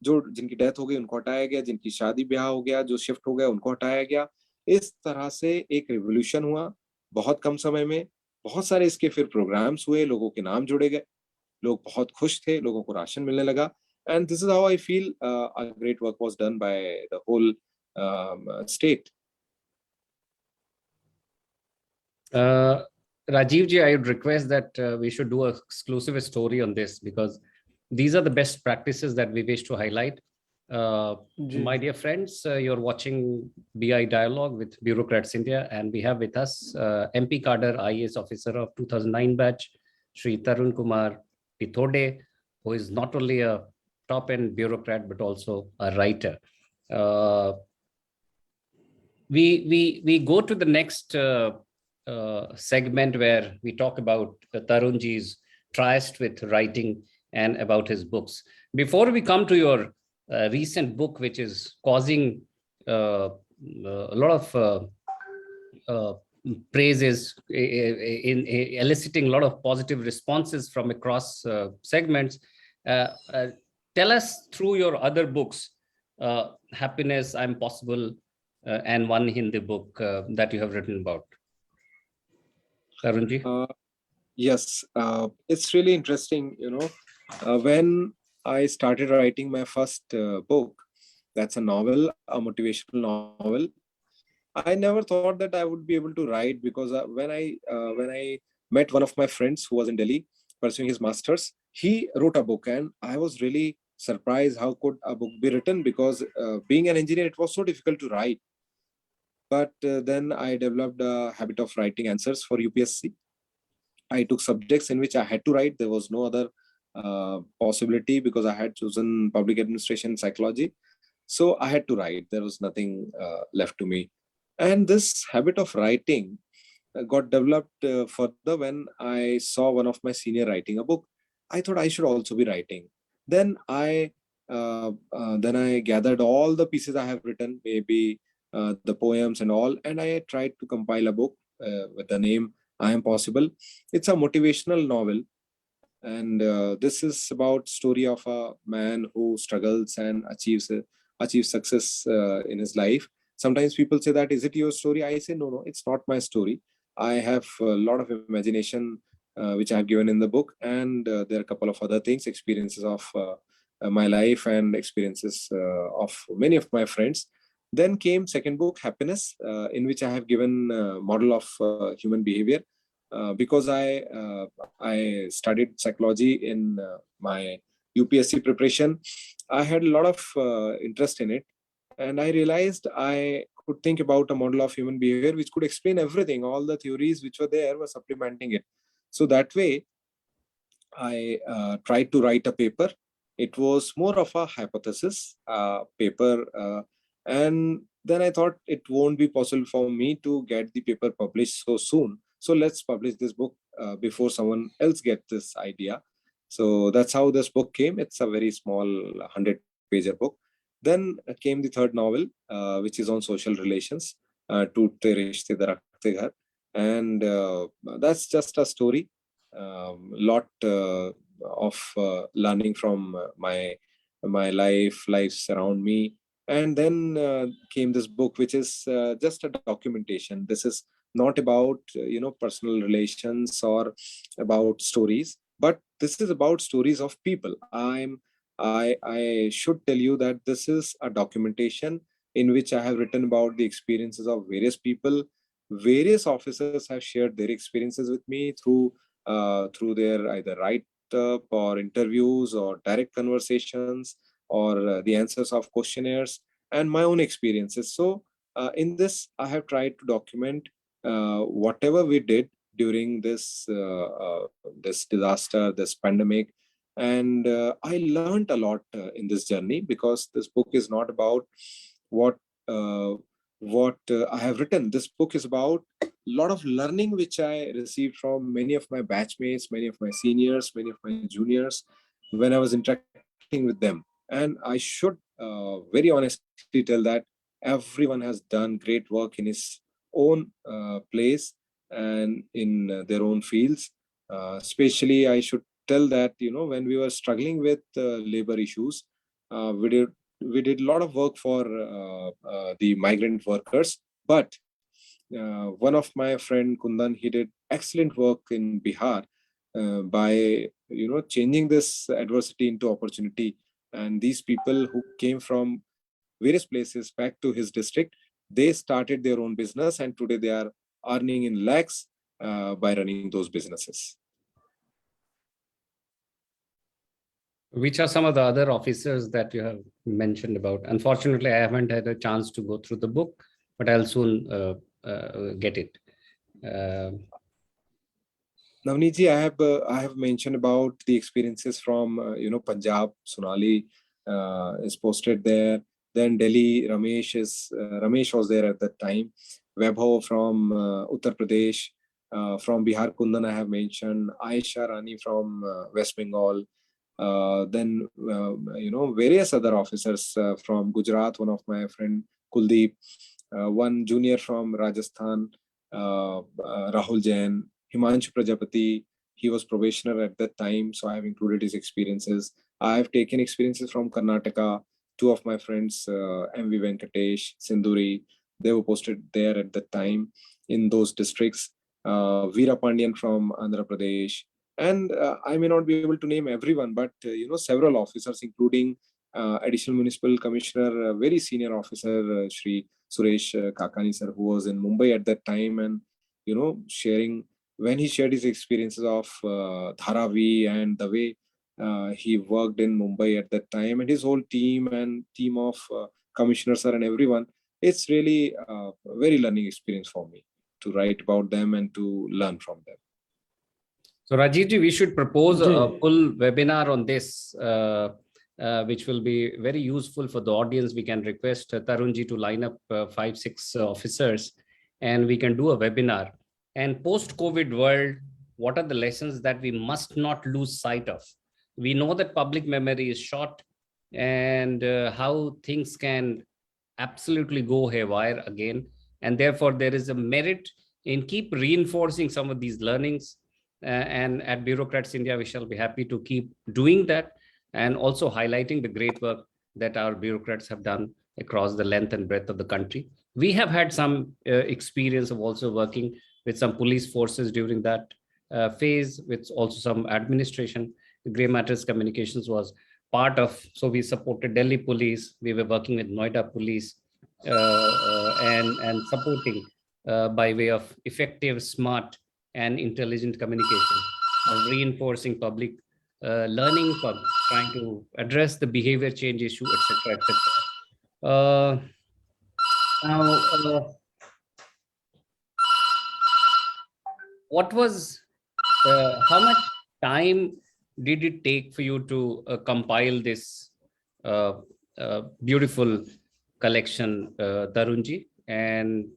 जो जिनकी डेथ हो गई उनको हटाया गया, जिनकी शादी ब्याह हो गया, जो शिफ्ट हो गया उनको हटाया गया. इस तरह से एक रिवोल्यूशन हुआ बहुत कम समय में. बहुत सारे इसके फिर प्रोग्राम्स हुए, लोगों के नाम जुड़े गए, लोग बहुत खुश थे, लोगों को राशन मिलने लगा. And this is how I feel a great work was done by the whole state. Rajiv ji, I would request that we should do an exclusive story on this, because these are the best practices that we wish to highlight. My dear friends, you're watching BI Dialogue with Bureaucrats India, and we have with us MP cadre IAS officer of 2009 batch, Shri Tarun Pithode, who is not only a top-end bureaucrat but also a writer. We go to the next segment where we talk about Tarunji's tryst with writing and about his books. Before we come to your recent book, which is causing a lot of praises, in eliciting a lot of positive responses from across segments, tell us through your other books, Happiness, I'm Possible, and one Hindi book that you have written about. Tarunji? Yes, it's really interesting, when I started writing my first book, that's a novel, a motivational novel. I never thought that I would be able to write, because when I met one of my friends who was in Delhi pursuing his master's, he wrote a book, and I was really surprised how could a book be written, because being an engineer, it was so difficult to write. But then I developed a habit of writing answers for UPSC. I took subjects in which I had to write. There was no other possibility, because I had chosen public administration, psychology. So I had to write. There was nothing left to me. And this habit of writing got developed further when I saw one of my senior writing a book. I thought I should also be writing. Then I gathered all the pieces I have written, maybe the poems and all, and I tried to compile a book with the name I Am Possible. It's a motivational novel, and this is about story of a man who struggles and achieves success in his life. Sometimes people say that, is it your story? I say, no, it's not my story. I have a lot of imagination which I have given in the book, and there are a couple of other things, experiences of my life and experiences of many of my friends. Then came second book, Happiness, in which I have given model of human behavior, because I studied psychology in my UPSC preparation, I had a lot of interest in it. And I realized I could think about a model of human behavior which could explain everything. All the theories which were there were supplementing it. So that way, I tried to write a paper. It was more of a hypothesis paper. And then I thought it won't be possible for me to get the paper published so soon. So let's publish this book before someone else gets this idea. So that's how this book came. It's a very small 100-pager book. Then came the third novel, which is on social relations, Toote Rishte Darakte Ghar. And that's just a story. Lot of learning from my lives around me. And then came this book, which is just a documentation. This is not about personal relations or about stories, but this is about stories of people. I should tell you that this is a documentation in which I have written about the experiences of various people. Various officers have shared their experiences with me through their either write-up or interviews or direct conversations or the answers of questionnaires and my own experiences. So in this, I have tried to document whatever we did during this disaster, this pandemic. And I learned a lot in this journey, because this book is not about what I have written. This book is about a lot of learning which I received from many of my batchmates, many of my seniors, many of my juniors when I was interacting with them. And I should very honestly tell that everyone has done great work in his own place and in their own fields. Especially, I should tell that when we were struggling with labor issues, we did a lot of work for the migrant workers. But one of my friend Kundan, he did excellent work in Bihar by changing this adversity into opportunity. And these people who came from various places back to his district, they started their own business, and today they are earning in lakhs by running those businesses. Which are some of the other officers that you have mentioned about? Unfortunately, I haven't had a chance to go through the book, but I'll soon get it. Navneet ji, I have mentioned about the experiences from Punjab. Sonali is posted there. Then Delhi, Ramesh was there at that time. Vaibhav from Uttar Pradesh. From Bihar, Kundan I have mentioned. Aisha Rani from West Bengal. Then various other officers from Gujarat. One of my friend Kuldeep. One junior from Rajasthan, Rahul Jain. Himanshu Prajapati, he was probationer at that time, so I have included his experiences. I have taken experiences from Karnataka. Two of my friends, MV Venkatesh, Sinduri, they were posted there at that time in those districts. Veera Pandian from Andhra Pradesh. And I may not be able to name everyone, but several officers, including Additional Municipal Commissioner, very senior officer, Shri Suresh Kakani sir, who was in Mumbai at that time, and when he shared his experiences of Dharavi and the way he worked in Mumbai at that time, and his whole team of commissioners and everyone, it's really a very learning experience for me to write about them and to learn from them. So Rajivji, we should propose a full webinar on this, which will be very useful for the audience. We can request Tarunji to line up 5-6 officers, and we can do a webinar. And post-COVID world, what are the lessons that we must not lose sight of? We know that public memory is short, and how things can absolutely go haywire again. And therefore, there is a merit in keep reinforcing some of these learnings. And at Bureaucrats India, we shall be happy to keep doing that, and also highlighting the great work that our bureaucrats have done across the length and breadth of the country. We have had some experience of also working with some police forces during that phase, with also some administration. Grey Matters Communications was part of, so we supported Delhi Police, we were working with Noida Police, and supporting by way of effective, smart, and intelligent communication, reinforcing public learning from trying to address the behavior change issue, etc., etc. Now, what was how much time did it take for you to compile this beautiful collection, Tarunji? And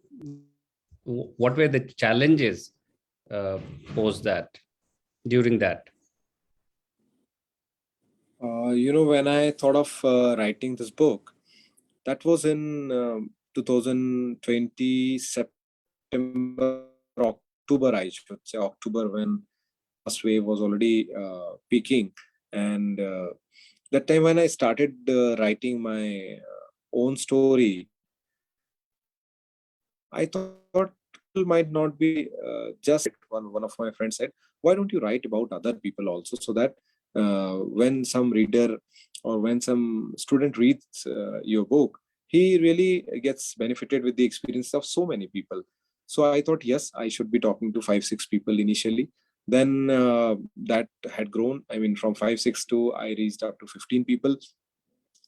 what were the challenges post that, during that? When I thought of writing this book, that was in 2020 September, October, I should say, October, when first wave was already peaking. And that time when I started writing my own story, I thought people might not be just one of my friends said, why don't you write about other people also, so that when some reader or when some student reads your book, he really gets benefited with the experience of so many people. So I thought, yes, I should be talking to 5-6 people initially. Then that had grown. I mean, from 5-6 to I reached up to 15 people.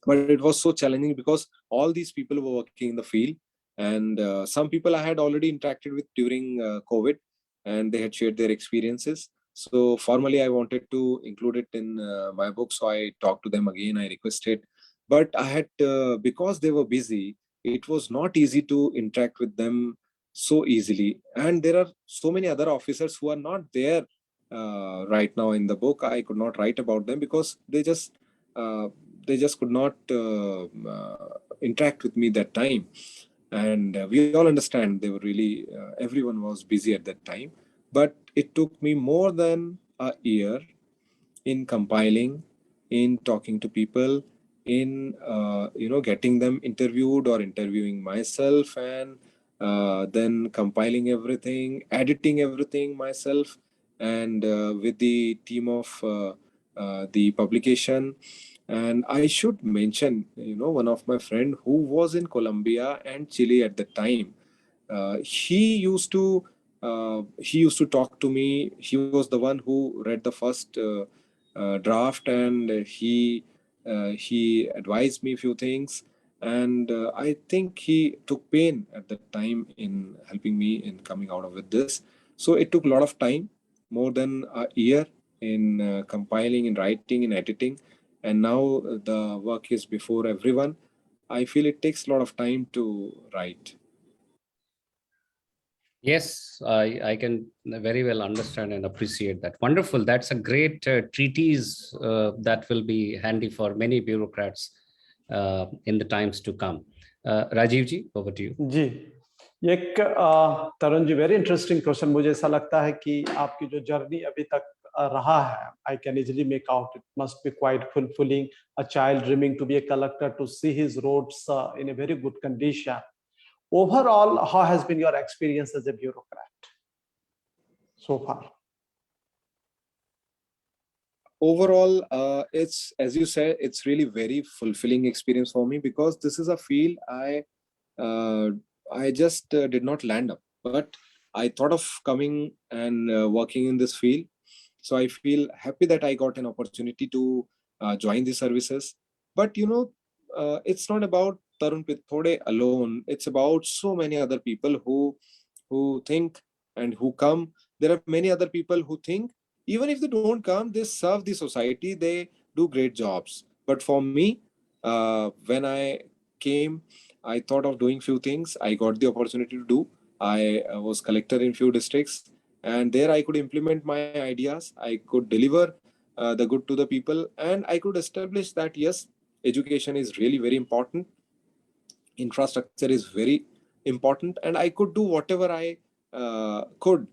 But it was so challenging because all these people were working in the field, and some people I had already interacted with during COVID, and they had shared their experiences. So formally, I wanted to include it in my book. So I talked to them again. I requested, but I had because they were busy, it was not easy to interact with them so easily. And there are so many other officers who are not there right now in the book. I could not write about them because they just could not interact with me that time. And we all understand they were really everyone was busy at that time. But it took me more than a year in compiling, in talking to people, in getting them interviewed or interviewing myself, and then compiling everything, editing everything myself, and with the team of the publication. And I should mention, one of my friend who was in Colombia and Chile at the time. He used to talk to me. He was the one who read the first draft, and he advised me a few things. And I think he took pain at the time in helping me in coming out of with this. So it took a lot of time, more than a year, in compiling, in writing, in editing. And now the work is before everyone. I feel it takes a lot of time to write. Yes, I can very well understand and appreciate that. Wonderful. That's a great treatise that will be handy for many bureaucrats in the times to come. Rajiv ji, over to you. जी, ये एक Tarun ji, very interesting question. मुझे ऐसा लगता है कि आपकी जो journey अभी तक रहा है, I can easily make out, it must be quite fulfilling. A child dreaming to be a collector, to see his roads in a very good condition. Overall, how has been your experience as a bureaucrat so far? Overall, it's, as you said, it's really very fulfilling experience for me, because this is a field I just did not land up, but I thought of coming and working in this field. So I feel happy that I got an opportunity to join the services. But it's not about Tarun Pithode alone. It's about so many other people who think and who come. There are many other people who think, even if they don't come, they serve the society, they do great jobs. But for me, when I came, I thought of doing few things. I got the opportunity to do. I was collector in few districts, and there I could implement my ideas. I could deliver the good to the people, and I could establish that yes, education is really very important, infrastructure is very important, and I could do whatever I could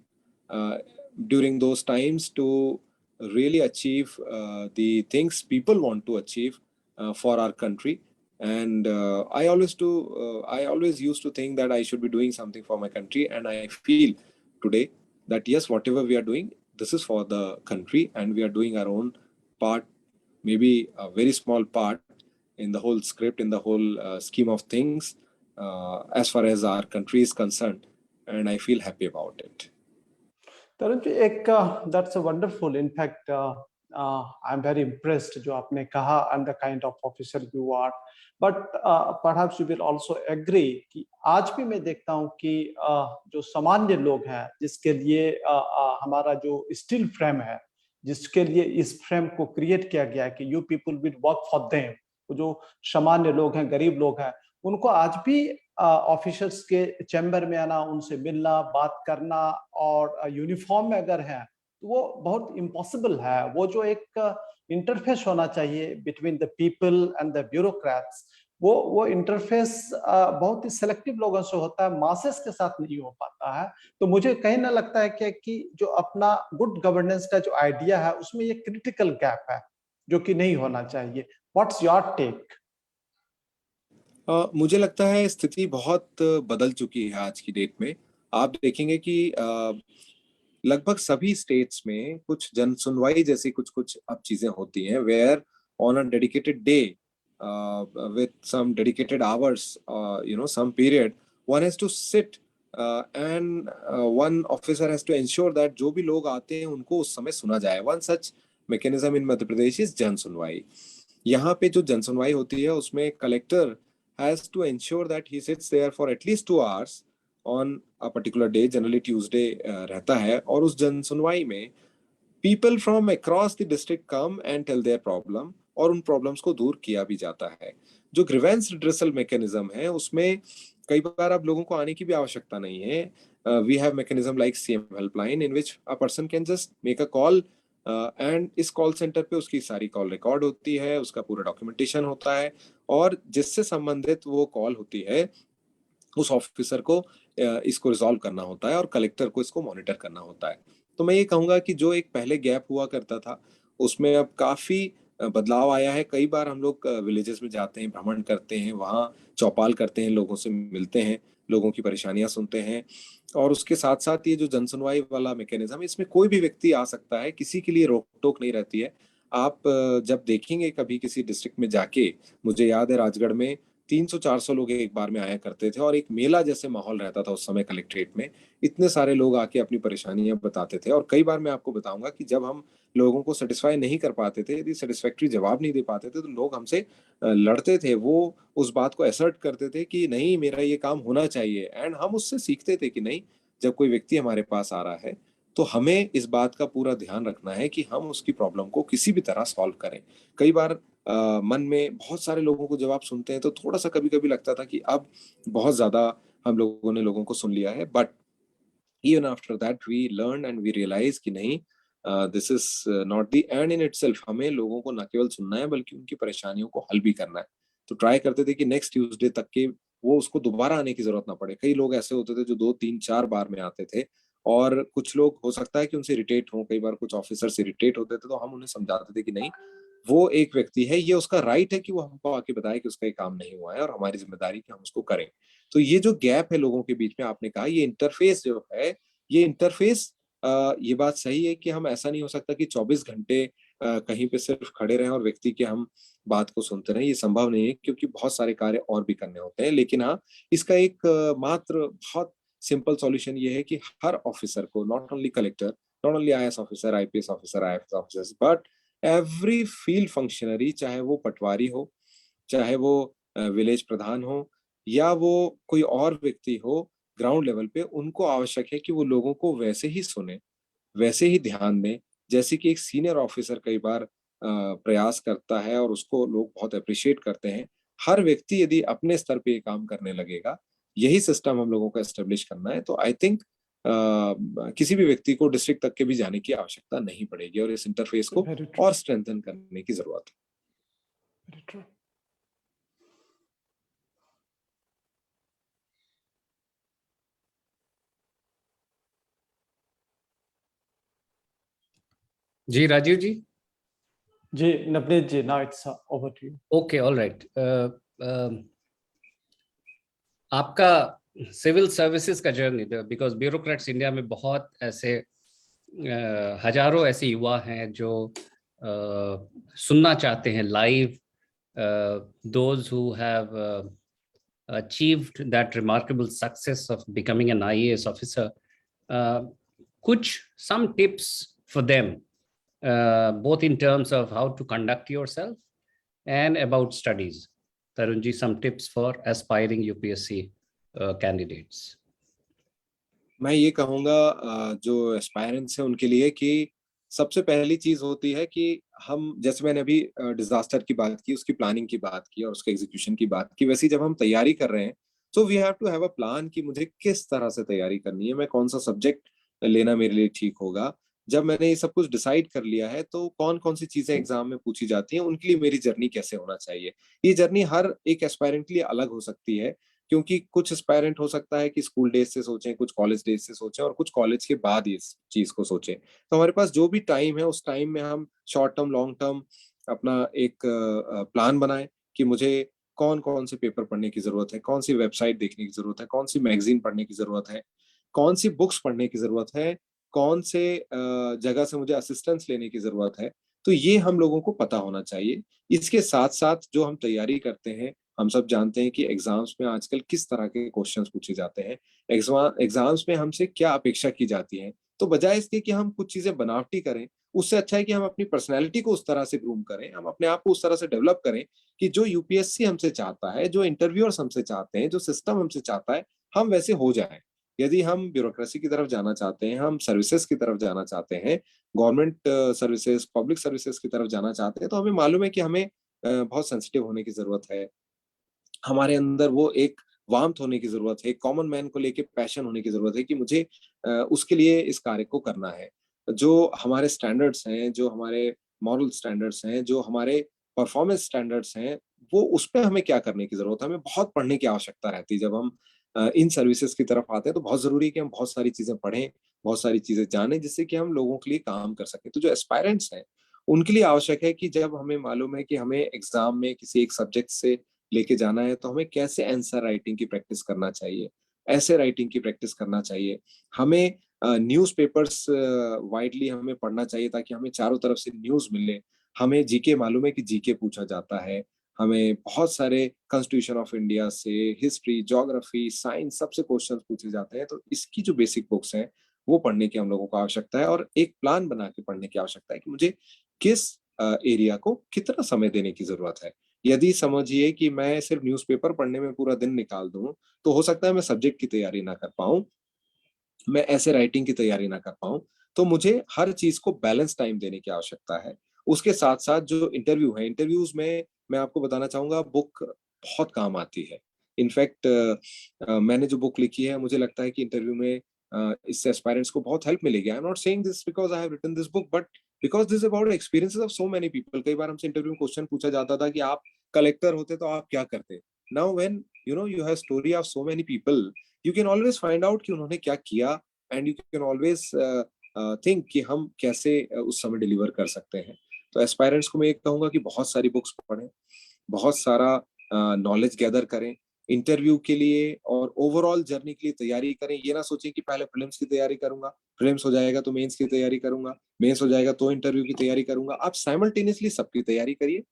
during those times to really achieve the things people want to achieve for our country. And I always used to think that I should be doing something for my country, and I feel today that yes, whatever we are doing, this is for the country, and we are doing our own part, maybe a very small part in the whole script, in the whole scheme of things, as far as our country is concerned, and I feel happy about it. Tarun ji, that's a wonderful. In fact, I am very impressed जो आपने कहा and the kind of officer you are, but perhaps you will also agree कि आज भी मैं देखता हूं कि जो सामान्य लोग हैं जिसके लिए हमारा जो स्टील फ्रेम है, जिसके लिए इस फ्रेम को क्रिएट किया गया है कि you people will work for them, जो सामान्य लोग हैं, गरीब लोग हैं, उनको आज भी ऑफिसर्स के चैम्बर में आना, उनसे मिलना, बात करना, और यूनिफॉर्म में अगर है तो वो बहुत इम्पॉसिबल है। वो जो एक इंटरफेस होना चाहिए between the people and the bureaucrats, वो इंटरफेस बहुत ही सिलेक्टिव लोगों से होता है, मासेस के साथ नहीं हो पाता है। तो मुझे कहीं ना लगता है कि जो अपना गुड गवर्नेंस का जो आइडिया है उसमें ये क्रिटिकल गैप है जो कि नहीं होना चाहिए। What's your take? मुझे लगता है स्थिति बहुत बदल चुकी है आज की डेट में। आप देखेंगे कि लगभग सभी स्टेट्स में कुछ जन सुनवाई जैसी कुछ कुछ अब चीजें होती हैं, where on a dedicated day with some dedicated hours, some period, one has to sit and one officer has to ensure that जो भी लोग आते हैं उनको उस समय सुना जाए। One such mechanism in Madhya Pradesh is जन सुनवाई। यहाँ पे जो जन सुनवाई होती है उसमें collector has to ensure that he sits there for at least 2 hours on a particular day, generally Tuesday रहता है, और उस जन सुनवाई में people from across the district come and tell their problem, और उन प्रॉब्लम्स को दूर किया भी जाता है। जो ग्रीवेंस रिड्रेसल मैकेनिज्म है उसमें कई बार अब लोगों को आने की भी आवश्यकता नहीं है। We have mechanism like CM helpline in which a person can just make a call and इस कॉल सेंटर पे उसकी सारी कॉल रिकॉर्ड होती है, उसका पूरा डॉक्यूमेंटेशन होता है, और जिससे संबंधित वो कॉल होती है उस ऑफिसर को इसको रिजॉल्व करना होता है और कलेक्टर को इसको मॉनिटर करना होता है। तो मैं ये कहूँगा कि जो एक पहले गैप हुआ करता था उसमें अब काफी बदलाव आया है। कई बार हम लोग विलेजेस में जाते हैं, भ्रमण करते हैं, वहाँ चौपाल करते हैं, लोगों से मिलते हैं, लोगों की परेशानियां सुनते हैं, और उसके साथ साथ ये जो जनसुनवाई वाला मैकेनिज्म, इसमें कोई भी व्यक्ति आ सकता है, किसी के लिए रोक टोक नहीं रहती है। आप जब देखेंगे कभी किसी डिस्ट्रिक्ट में जाके, मुझे याद है राजगढ़ में 300-400 लोग एक बार में आया करते थे और एक मेला जैसे माहौल रहता था उस समय कलेक्ट्रेट में। इतने सारे लोग आके अपनी परेशानियां बताते थे, और कई बार मैं आपको बताऊंगा कि जब हम लोगों को सेटिस्फाई नहीं कर पाते थे, यदि सेटिस्फैक्ट्री जवाब नहीं दे पाते थे, तो लोग हमसे लड़ते थे। वो उस बात को असर्ट करते थे कि नहीं, मेरा ये काम होना चाहिए, एंड हम उससे सीखते थे कि नहीं, जब कोई व्यक्ति हमारे पास आ रहा है तो हमें इस बात का पूरा ध्यान रखना है कि हम उसकी प्रॉब्लम को किसी भी तरह सॉल्व करें। कई बार मन में बहुत सारे लोगों को जब आप सुनते हैं तो थोड़ा सा कभी कभी लगता था कि अब बहुत ज्यादा हम लोगों ने लोगों को सुन लिया है, but even after that we learn and we realize कि नहीं, this is not the end in itself। हमें लोगों को न केवल सुनना है बल्कि उनकी परेशानियों को हल भी करना है। तो ट्राई करते थे कि नेक्स्ट ट्यूसडे तक के वो उसको दोबारा आने की जरूरत ना पड़े। कई लोग ऐसे होते थे जो 2-3-4 बार में आते थे, और कुछ लोग हो सकता है कि उनसे इरिटेट हो, कई बार कुछ ऑफिसर से इरिटेट होते थे, तो हम उन्हें समझाते थे कि नहीं, वो एक व्यक्ति है, ये उसका राइट है कि वो हमको आके बताए कि उसका ये काम नहीं हुआ है, और हमारी जिम्मेदारी कि हम उसको करें। तो ये जो गैप है लोगों के बीच में, आपने कहा ये इंटरफेस जो है, ये इंटरफेस, ये बात सही है कि हम ऐसा नहीं हो सकता कि 24 घंटे कहीं पे सिर्फ खड़े रहें और व्यक्ति की हम बात को सुनते रहें। ये संभव नहीं है क्योंकि बहुत सारे कार्य और भी करने होते हैं। लेकिन हाँ, इसका एक मात्र बहुत सिंपल सॉल्यूशन ये है कि हर ऑफिसर को, not only collector, not only IAS officer, IPS officer, IFS officers, but every field functionary, चाहे वो पटवारी हो, चाहे वो विलेज प्रधान हो, या वो कोई और व्यक्ति हो ग्राउंड लेवल पे, उनको आवश्यक है कि वो लोगों को वैसे ही सुने, वैसे ही ध्यान दें जैसे कि एक सीनियर ऑफिसर कई बार प्रयास करता है, और उसको लोग बहुत अप्रिशिएट करते हैं। हर व्यक्ति यदि अपने स्तर पे ये काम करने लगेगा, यही सिस्टम हम लोगों को एस्टेब्लिश करना है, तो आई थिंक किसी भी व्यक्ति को डिस्ट्रिक्ट तक के भी जाने की आवश्यकता नहीं पड़ेगी, और इस इंटरफेस को और स्ट्रेंथन करने की जरूरत है। जी राजीव जी। जी Navneet ji, now it's over to you. Okay, all right. आपका सिविल सर्विसेज का जर्नी, बिकॉज ब्यूरोक्रेट्स इंडिया में बहुत ऐसे हजारों ऐसे युवा हैं जो सुनना चाहते हैं live, those who have achieved that remarkable success of becoming an IAS officer. Some tips for them both in terms of how to conduct yourself and about studies. Tarun ji, some tips for aspiring UPSC candidates. मैं ये कहूँगा जो aspirants हैं उनके लिए कि सबसे पहली चीज होती है कि हम, जैसे मैंने अभी डिजास्टर की बात की, उसकी प्लानिंग की बात की और उसके एग्जीक्यूशन की बात की, वैसे ही जब हम तैयारी कर रहे हैं तो we have to have a plan कि मुझे किस तरह से तैयारी करनी है, मैं कौन सा सब्जेक्ट लेना मेरे लिए ठीक होगा। जब मैंने ये सब कुछ डिसाइड कर लिया है तो कौन कौन सी चीजें एग्जाम में पूछी जाती हैं, उनके लिए मेरी जर्नी कैसे होना चाहिए। ये जर्नी हर एक एस्पायरेंट के लिए अलग हो सकती है, क्योंकि कुछ एस्पायरेंट हो सकता है कि स्कूल डेज से सोचें, कुछ कॉलेज डेज से सोचें और कुछ कॉलेज के बाद इस चीज को सोचें। तो हमारे पास जो भी टाइम है उस टाइम में हम शॉर्ट टर्म लॉन्ग टर्म अपना एक प्लान बनाएं कि मुझे कौन कौन से पेपर पढ़ने की जरूरत है, कौन सी वेबसाइट देखने की जरूरत है, कौन सी मैगजीन पढ़ने की जरूरत है, कौन सी बुक्स पढ़ने की जरूरत है, कौन से जगह से मुझे असिस्टेंस लेने की जरूरत है। तो ये हम लोगों को पता होना चाहिए। इसके साथ साथ जो हम तैयारी करते हैं, हम सब जानते हैं कि एग्जाम्स में आजकल किस तरह के क्वेश्चंस पूछे जाते हैं, एग्जाम्स में हमसे क्या अपेक्षा की जाती है। तो बजाय इसके कि हम कुछ चीजें बनावटी करें, उससे अच्छा है कि हम अपनी पर्सनैलिटी को उस तरह से ग्रूम करें, हम अपने आप को उस तरह से डेवलप करें कि जो यूपीएससी हमसे चाहता है, जो इंटरव्यूअर्स हमसे चाहते हैं, जो सिस्टम हमसे चाहता है, हम वैसे हो जाएं। यदि हम ब्यूरोक्रेसी की तरफ जाना चाहते हैं, हम सर्विसेज की तरफ जाना चाहते हैं, गवर्नमेंट सर्विसेज, पब्लिक सर्विसेज की तरफ जाना चाहते हैं, तो हमें मालूम है कि हमें बहुत सेंसिटिव होने की जरूरत है, हमारे अंदर वो एक वार्मथ होने की जरूरत है, कॉमन मैन को लेके पैशन होने की जरूरत है कि मुझे उसके लिए इस कार्य को करना है। जो हमारे स्टैंडर्ड्स हैं, जो हमारे मॉरल स्टैंडर्ड्स हैं, जो हमारे परफॉर्मेंस स्टैंडर्ड्स हैं, वो उस पे हमें क्या करने की जरूरत है। हमें बहुत पढ़ने की आवश्यकता रहती है। जब हम इन सर्विसेज की तरफ आते हैं तो बहुत जरूरी है कि हम बहुत सारी चीजें पढ़ें, बहुत सारी चीजें जानें, जिससे कि हम लोगों के लिए काम कर सकें। तो जो एस्पायरेंट्स हैं उनके लिए आवश्यक है कि जब हमें मालूम है कि हमें एग्जाम में किसी एक सब्जेक्ट से लेके जाना है, तो हमें कैसे आंसर राइटिंग की प्रैक्टिस करना चाहिए, ऐसे राइटिंग की प्रैक्टिस करना चाहिए। हमें न्यूज़पेपर्स वाइडली हमें पढ़ना चाहिए ताकि हमें चारों तरफ से न्यूज़ मिले। हमें जीके मालूम है कि जीके पूछा जाता है, हमें बहुत सारे कॉन्स्टिट्यूशन ऑफ इंडिया से, हिस्ट्री, ज्योग्राफी, साइंस, सबसे क्वेश्चन पूछे जाते हैं। तो इसकी जो बेसिक बुक्स हैं वो पढ़ने की हम लोगों को आवश्यकता है, और एक प्लान बना के पढ़ने की आवश्यकता है कि मुझे किस एरिया को कितना समय देने की जरूरत है। यदि समझिए कि मैं सिर्फ न्यूज़पेपर पढ़ने में पूरा दिन निकाल दूं, तो हो सकता है मैं सब्जेक्ट की तैयारी ना कर पाऊं, मैं ऐसे राइटिंग की तैयारी ना कर पाऊं। तो मुझे हर चीज को बैलेंस टाइम देने की आवश्यकता है। उसके साथ साथ जो इंटरव्यू है, इंटरव्यूज में मैं आपको बताना चाहूंगा बुक बहुत काम आती है। इनफैक्ट मैंने जो बुक लिखी है, मुझे लगता है कि इंटरव्यू में इससे एस्पायरेंट्स को बहुत हेल्प मिलेगी। I am not saying this because I have written this book, but because this about experiences of so many people. कई बार हमसे इंटरव्यू में क्वेश्चन पूछा जाता था कि आप कलेक्टर होते तो आप क्या करते। Now when you have story of so many people, you can always find out कि उन्होंने क्या किया, and you can always think कि हम कैसे उस समय डिलीवर कर सकते हैं। तो एस्पायरेंट्स को मैं एक कहूंगा कि बहुत सारी बुक्स पढ़ें, बहुत सारा नॉलेज गैदर करें इंटरव्यू के लिए, और ओवरऑल जर्नी के लिए तैयारी करें। ये ना सोचें कि पहले प्रीलिम्स की तैयारी करूंगा, प्रीलिम्स हो जाएगा तो मेंस की तैयारी करूंगा, मेंस हो जाएगा तो इंटरव्यू की तैयारी करूंगा। आप साइमल्टेनियसली सबकी तैयारी करिए,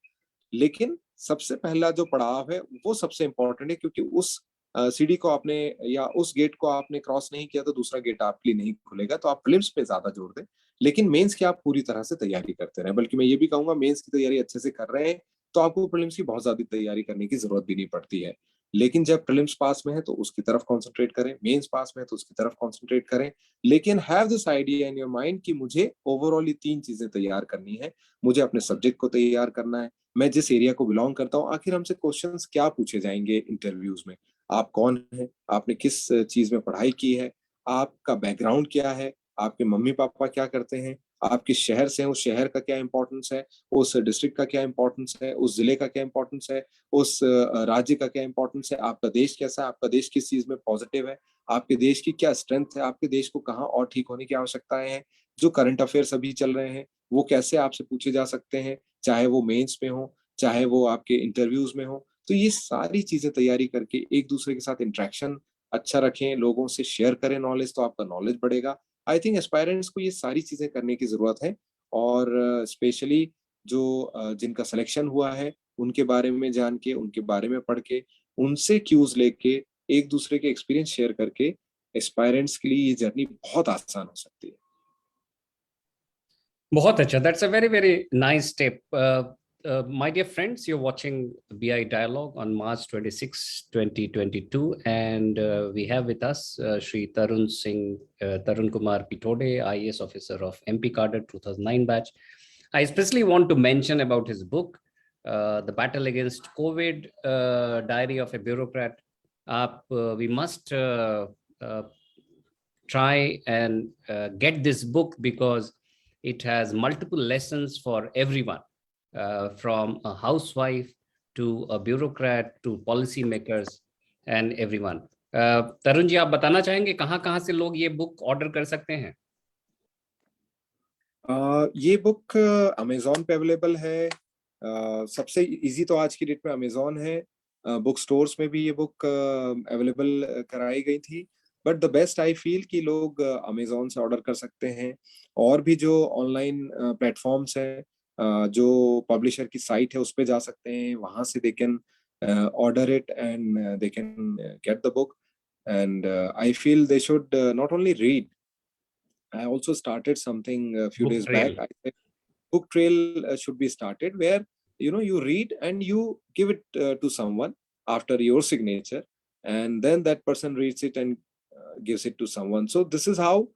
लेकिन सबसे पहला जो पड़ाव है वो सबसे इंपॉर्टेंट है, क्योंकि उस सीढ़ी को आपने, या उस गेट को आपने क्रॉस नहीं किया तो दूसरा गेट आपके लिए नहीं खुलेगा। तो आप प्रीलिम्स पे ज्यादा जोर दें, लेकिन मेंस की आप पूरी तरह से तैयारी करते रहें। बल्कि मैं ये भी कहूंगा, मेंस की तैयारी अच्छे से कर रहे हैं तो आपको प्रीलिम्स की बहुत ज्यादा तैयारी करने की जरूरत भी नहीं पड़ती है। लेकिन जब प्रीलिम्स पास में है तो उसकी तरफ कॉन्सेंट्रेट करें, मेंस पास में है तो उसकी तरफ कॉन्सेंट्रेट करें। लेकिन have this idea in your mind कि मुझे ओवरऑल ये 3 चीजें तैयार करनी है। मुझे अपने सब्जेक्ट को तैयार करना है, मैं जिस एरिया को बिलोंग करता हूँ, आखिर हमसे क्वेश्चंस क्या पूछे जाएंगे इंटरव्यूज में, आप कौन है, आपने किस चीज में पढ़ाई की है, आपका बैकग्राउंड क्या है, आपके मम्मी पापा क्या करते हैं, आप किस शहर से हैं, उस शहर का क्या इंपॉर्टेंस है, उस डिस्ट्रिक्ट का क्या इंपॉर्टेंस है, उस जिले का क्या इंपॉर्टेंस है, उस राज्य का क्या इंपॉर्टेंस है, आपका देश कैसा है, आपका देश किस चीज में पॉजिटिव है, आपके देश की क्या स्ट्रेंथ है, आपके देश को कहाँ और ठीक होने की आवश्यकताएं हैं। जो करंट अफेयर्स अभी चल रहे हैं वो कैसे आपसे पूछे जा सकते हैं, चाहे वो मेंस में हो, चाहे वो आपके इंटरव्यूज में हो। तो ये सारी चीजें तैयारी करके एक दूसरे के साथ इंटरेक्शन अच्छा रखें, लोगों से शेयर करें नॉलेज, तो आपका नॉलेज बढ़ेगा। आई थिंक एस्पायरेंट्स को ये सारी चीजें करने की जरूरत है। और स्पेशली जो जिनका सिलेक्शन हुआ है उनके बारे में जान के, उनके बारे में पढ़ के, उनसे क्यूज लेके, एक दूसरे के एक्सपीरियंस शेयर करके, एस्पायरेंट्स के लिए ये जर्नी बहुत आसान हो सकती है। बहुत अच्छा. That's a very, very nice step. My dear friends, you're watching BI Dialogue on March 26, 2022, and we have with us Shri Tarun Kumar Pithode, IAS officer of MP Cadre 2009 batch. I especially want to mention about his book, The Battle Against COVID, Diary of a Bureaucrat. We must try and get this book because it has multiple lessons for everyone, from a housewife to a bureaucrat to policy makers and everyone. Tarun ji, आप बताना चाहेंगे कहाँ से लोग ये book order कर सकते हैं? ये बुक अमेजोन पे अवेलेबल है. सबसे इजी तो आज की डेट में अमेजोन है. बुक स्टोर्स में भी ये बुक अवेलेबल कराई गई थी, but the best I feel कि लोग अमेजोन से ऑर्डर कर सकते हैं. और भी जो ऑनलाइन प्लेटफॉर्म्स है, जो पब्लिशर की साइट है उस पे जा सकते हैं. वहां से they can order it and they can get the book. And I feel they should not only read. I also started something a few Book days trail. back. I said book trail should be started, where you read and you give it to someone after your signature, and then that person reads it and gives it to someone. So this is how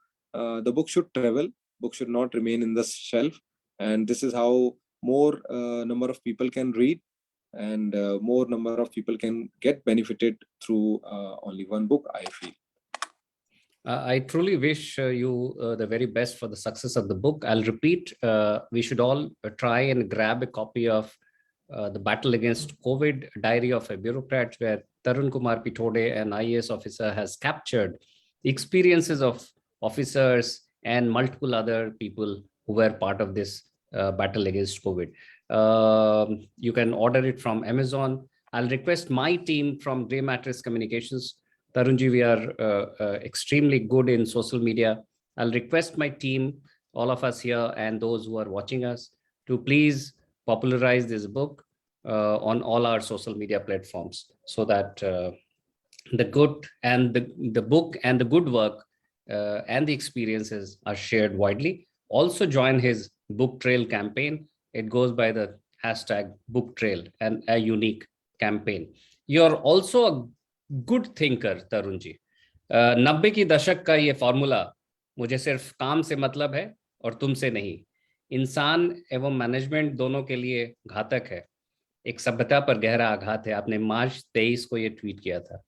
the book should travel. Book should not remain in the shelf, and this is how more number of people can read, and more number of people can get benefited through only one book, I feel. I truly wish you the very best for the success of the book. I'll repeat, we should all try and grab a copy of The Battle Against COVID, Diary of a Bureaucrat, where Tarun Kumar Pithode, an IAS officer, has captured the experiences of officers and multiple other people who were part of this battle against COVID. You can order it from Amazon. I'll request my team from Grey Matrix Communications. Tarunji, we are extremely good in social media. I'll request my team, all of us here and those who are watching us, to please popularize this book on all our social media platforms, so that the good and the book and the good work and the experiences are shared widely. Also join his book trail campaign. It goes by the hashtag book trail, and a unique campaign. You're also a good thinker Tarun ji. 90 की दशक का ये formula, मुझे सिर्फ काम से मतलब है और तुमसे नहीं, इंसान एवं मैनेजमेंट दोनों के लिए घातक है, एक सभ्यता पर गहरा आघात है. आपने मार्च 23 को ये ट्वीट किया था.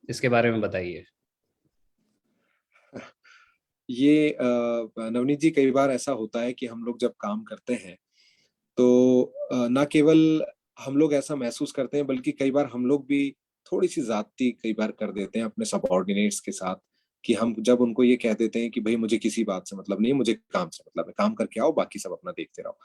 इसके बारे में बताइए. ये नवनीत जी, कई बार ऐसा होता है कि हम लोग जब काम करते हैं तो ना केवल हम लोग ऐसा महसूस करते हैं, बल्कि कई बार हम लोग भी थोड़ी सी ज्यादती कई बार कर देते हैं अपने सबऑर्डिनेट्स के साथ, कि हम जब उनको ये कह देते हैं कि भाई मुझे किसी बात से मतलब नहीं, मुझे काम से मतलब है, काम करके आओ, बाकी सब अपना देखते रहो.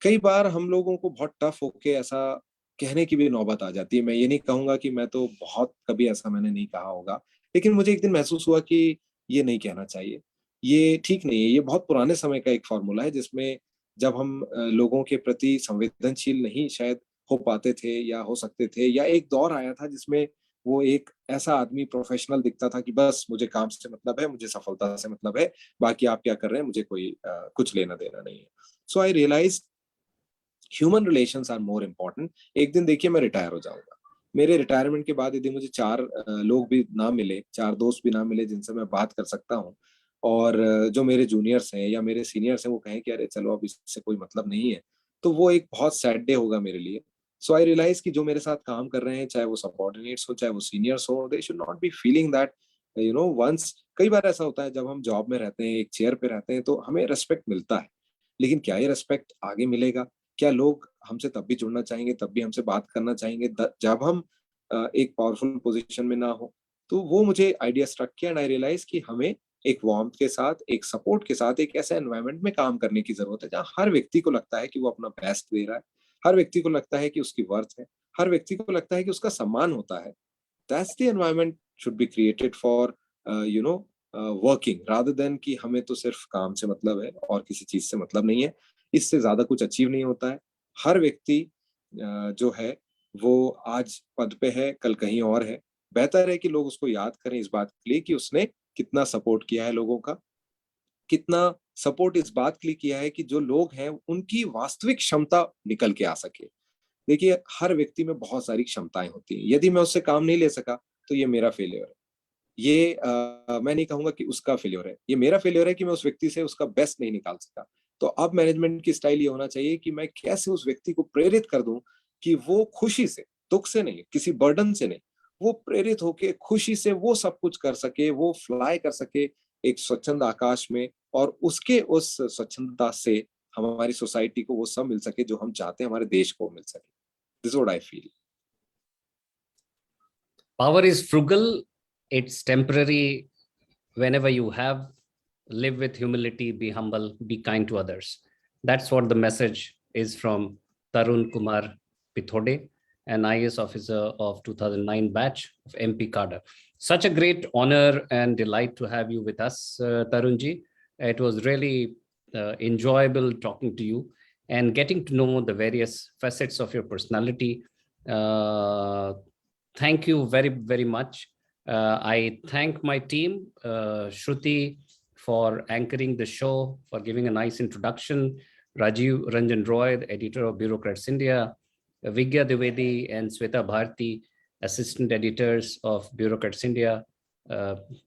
कई बार हम लोगों को बहुत टफ होके ऐसा कहने की भी नौबत आ जाती है. मैं ये नहीं कहूंगा कि मैं तो बहुत कभी ऐसा मैंने नहीं कहा होगा, लेकिन मुझे एक दिन महसूस हुआ कि ये नहीं कहना चाहिए, ये ठीक नहीं है. ये बहुत पुराने समय का एक फॉर्मूला है, जिसमें जब हम लोगों के प्रति संवेदनशील नहीं शायद हो पाते थे या हो सकते थे, या एक दौर आया था जिसमें वो एक ऐसा आदमी प्रोफेशनल दिखता था कि बस मुझे काम से मतलब है, मुझे सफलता से मतलब है, बाकी आप क्या कर रहे हैं मुझे कोई कुछ लेना देना नहीं है. So I realise human relations are more important. एक दिन देखिए मैं रिटायर हो जाऊंगा, मेरे रिटायरमेंट के बाद यदि मुझे 4 लोग भी ना मिले, 4 दोस्त भी ना मिले जिनसे मैं बात कर सकता हूँ, और जो मेरे जूनियर्स हैं या मेरे सीनियर्स हैं वो कहें कि अरे चलो अब इससे कोई मतलब नहीं है, तो वो एक बहुत सैड डे होगा मेरे लिए. सो आई रियलाइज कि जो मेरे साथ काम कर रहे हैं, चाहे वो सबऑर्डिनेट्स हो चाहे वो सीनियर्स हो, they should not be feeling that once. कई बार ऐसा होता है जब हम जॉब में रहते हैं, एक चेयर पे रहते हैं, तो हमें रेस्पेक्ट मिलता है, लेकिन क्या ये रेस्पेक्ट आगे मिलेगा? क्या लोग हमसे तब भी जुड़ना चाहेंगे, तब भी हमसे बात करना चाहेंगे जब हम एक पावरफुल पोजीशन में ना हो? तो वो मुझे आइडिया स्ट्रक किया, एंड आई रियलाइज कि हमें एक वार्मथ के साथ, एक सपोर्ट के साथ, एक ऐसे एनवायरनमेंट में काम करने की जरूरत है जहाँ हर व्यक्ति को लगता है कि वो अपना बेस्ट दे रहा है, हर व्यक्ति को लगता है कि उसकी वर्थ है, हर व्यक्ति को लगता है कि उसका सम्मान होता है. That's the environment should be created for working, rather than कि हमें तो सिर्फ काम से मतलब है और किसी चीज से मतलब नहीं है. इससे ज्यादा कुछ अचीव नहीं होता है. हर व्यक्ति जो है वो आज पद पे है, कल कहीं और है. बेहतर है कि लोग उसको याद करें इस बात के लिए कि उसने कितना सपोर्ट किया है लोगों का. कितना सपोर्ट इस बात के लिए किया है कि जो लोग हैं उनकी वास्तविक क्षमता निकल के आ सके। देखिए, हर व्यक्ति में बहुत सारी क्षमताएं होती हैं। यदि मैं उससे काम नहीं ले सका तो ये मेरा फेलियर है। ये मैं नहीं कहूंगा कि उसका फेलियर है, ये मेरा फेलियर है कि मैं उस व्यक्ति से उसका बेस्ट नहीं निकाल सका। तो अब मैनेजमेंट की स्टाइल ये होना चाहिए कि मैं कैसे उस व्यक्ति को प्रेरित कर दूं कि वो खुशी से, दुख से नहीं, किसी बर्डन से नहीं, वो प्रेरित होके खुशी से वो सब कुछ कर सके, वो फ्लाई कर सके एक स्वच्छंद आकाश में, और उसके उस स्वच्छंदता से हमारी सोसाइटी को वो सब मिल सके जो हम चाहते हैं हमारे देश को मिल सके। This is what I feel. Power is frugal, it's temporary. Whenever you have, live with humility, be humble, be kind to others. That's what the message is from Tarun Kumar Pithode, an IAS officer of 2009 batch of MP cadre. Such a great honor and delight to have you with us, Tarunji. It was really enjoyable talking to you and getting to know the various facets of your personality. Thank you very, very much. I thank my team, Shruti, for anchoring the show, for giving a nice introduction, Rajiv Ranjan Roy, the editor of Bureaucrats India, Vigya Dwivedi and Sweta Bharti, assistant editors of Bureaucrats India,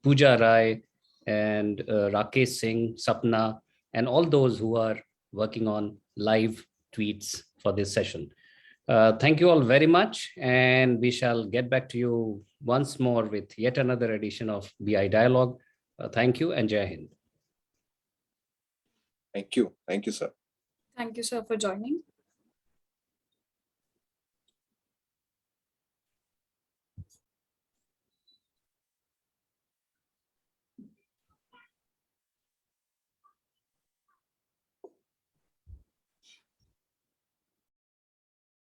Pooja Rai and Rakesh Singh, Sapna, and all those who are working on live tweets for this session. Thank you all very much, and we shall get back to you once more with yet another edition of BI Dialogue. Thank you and Jai Hind. Thank you, sir. Thank you, sir, for joining.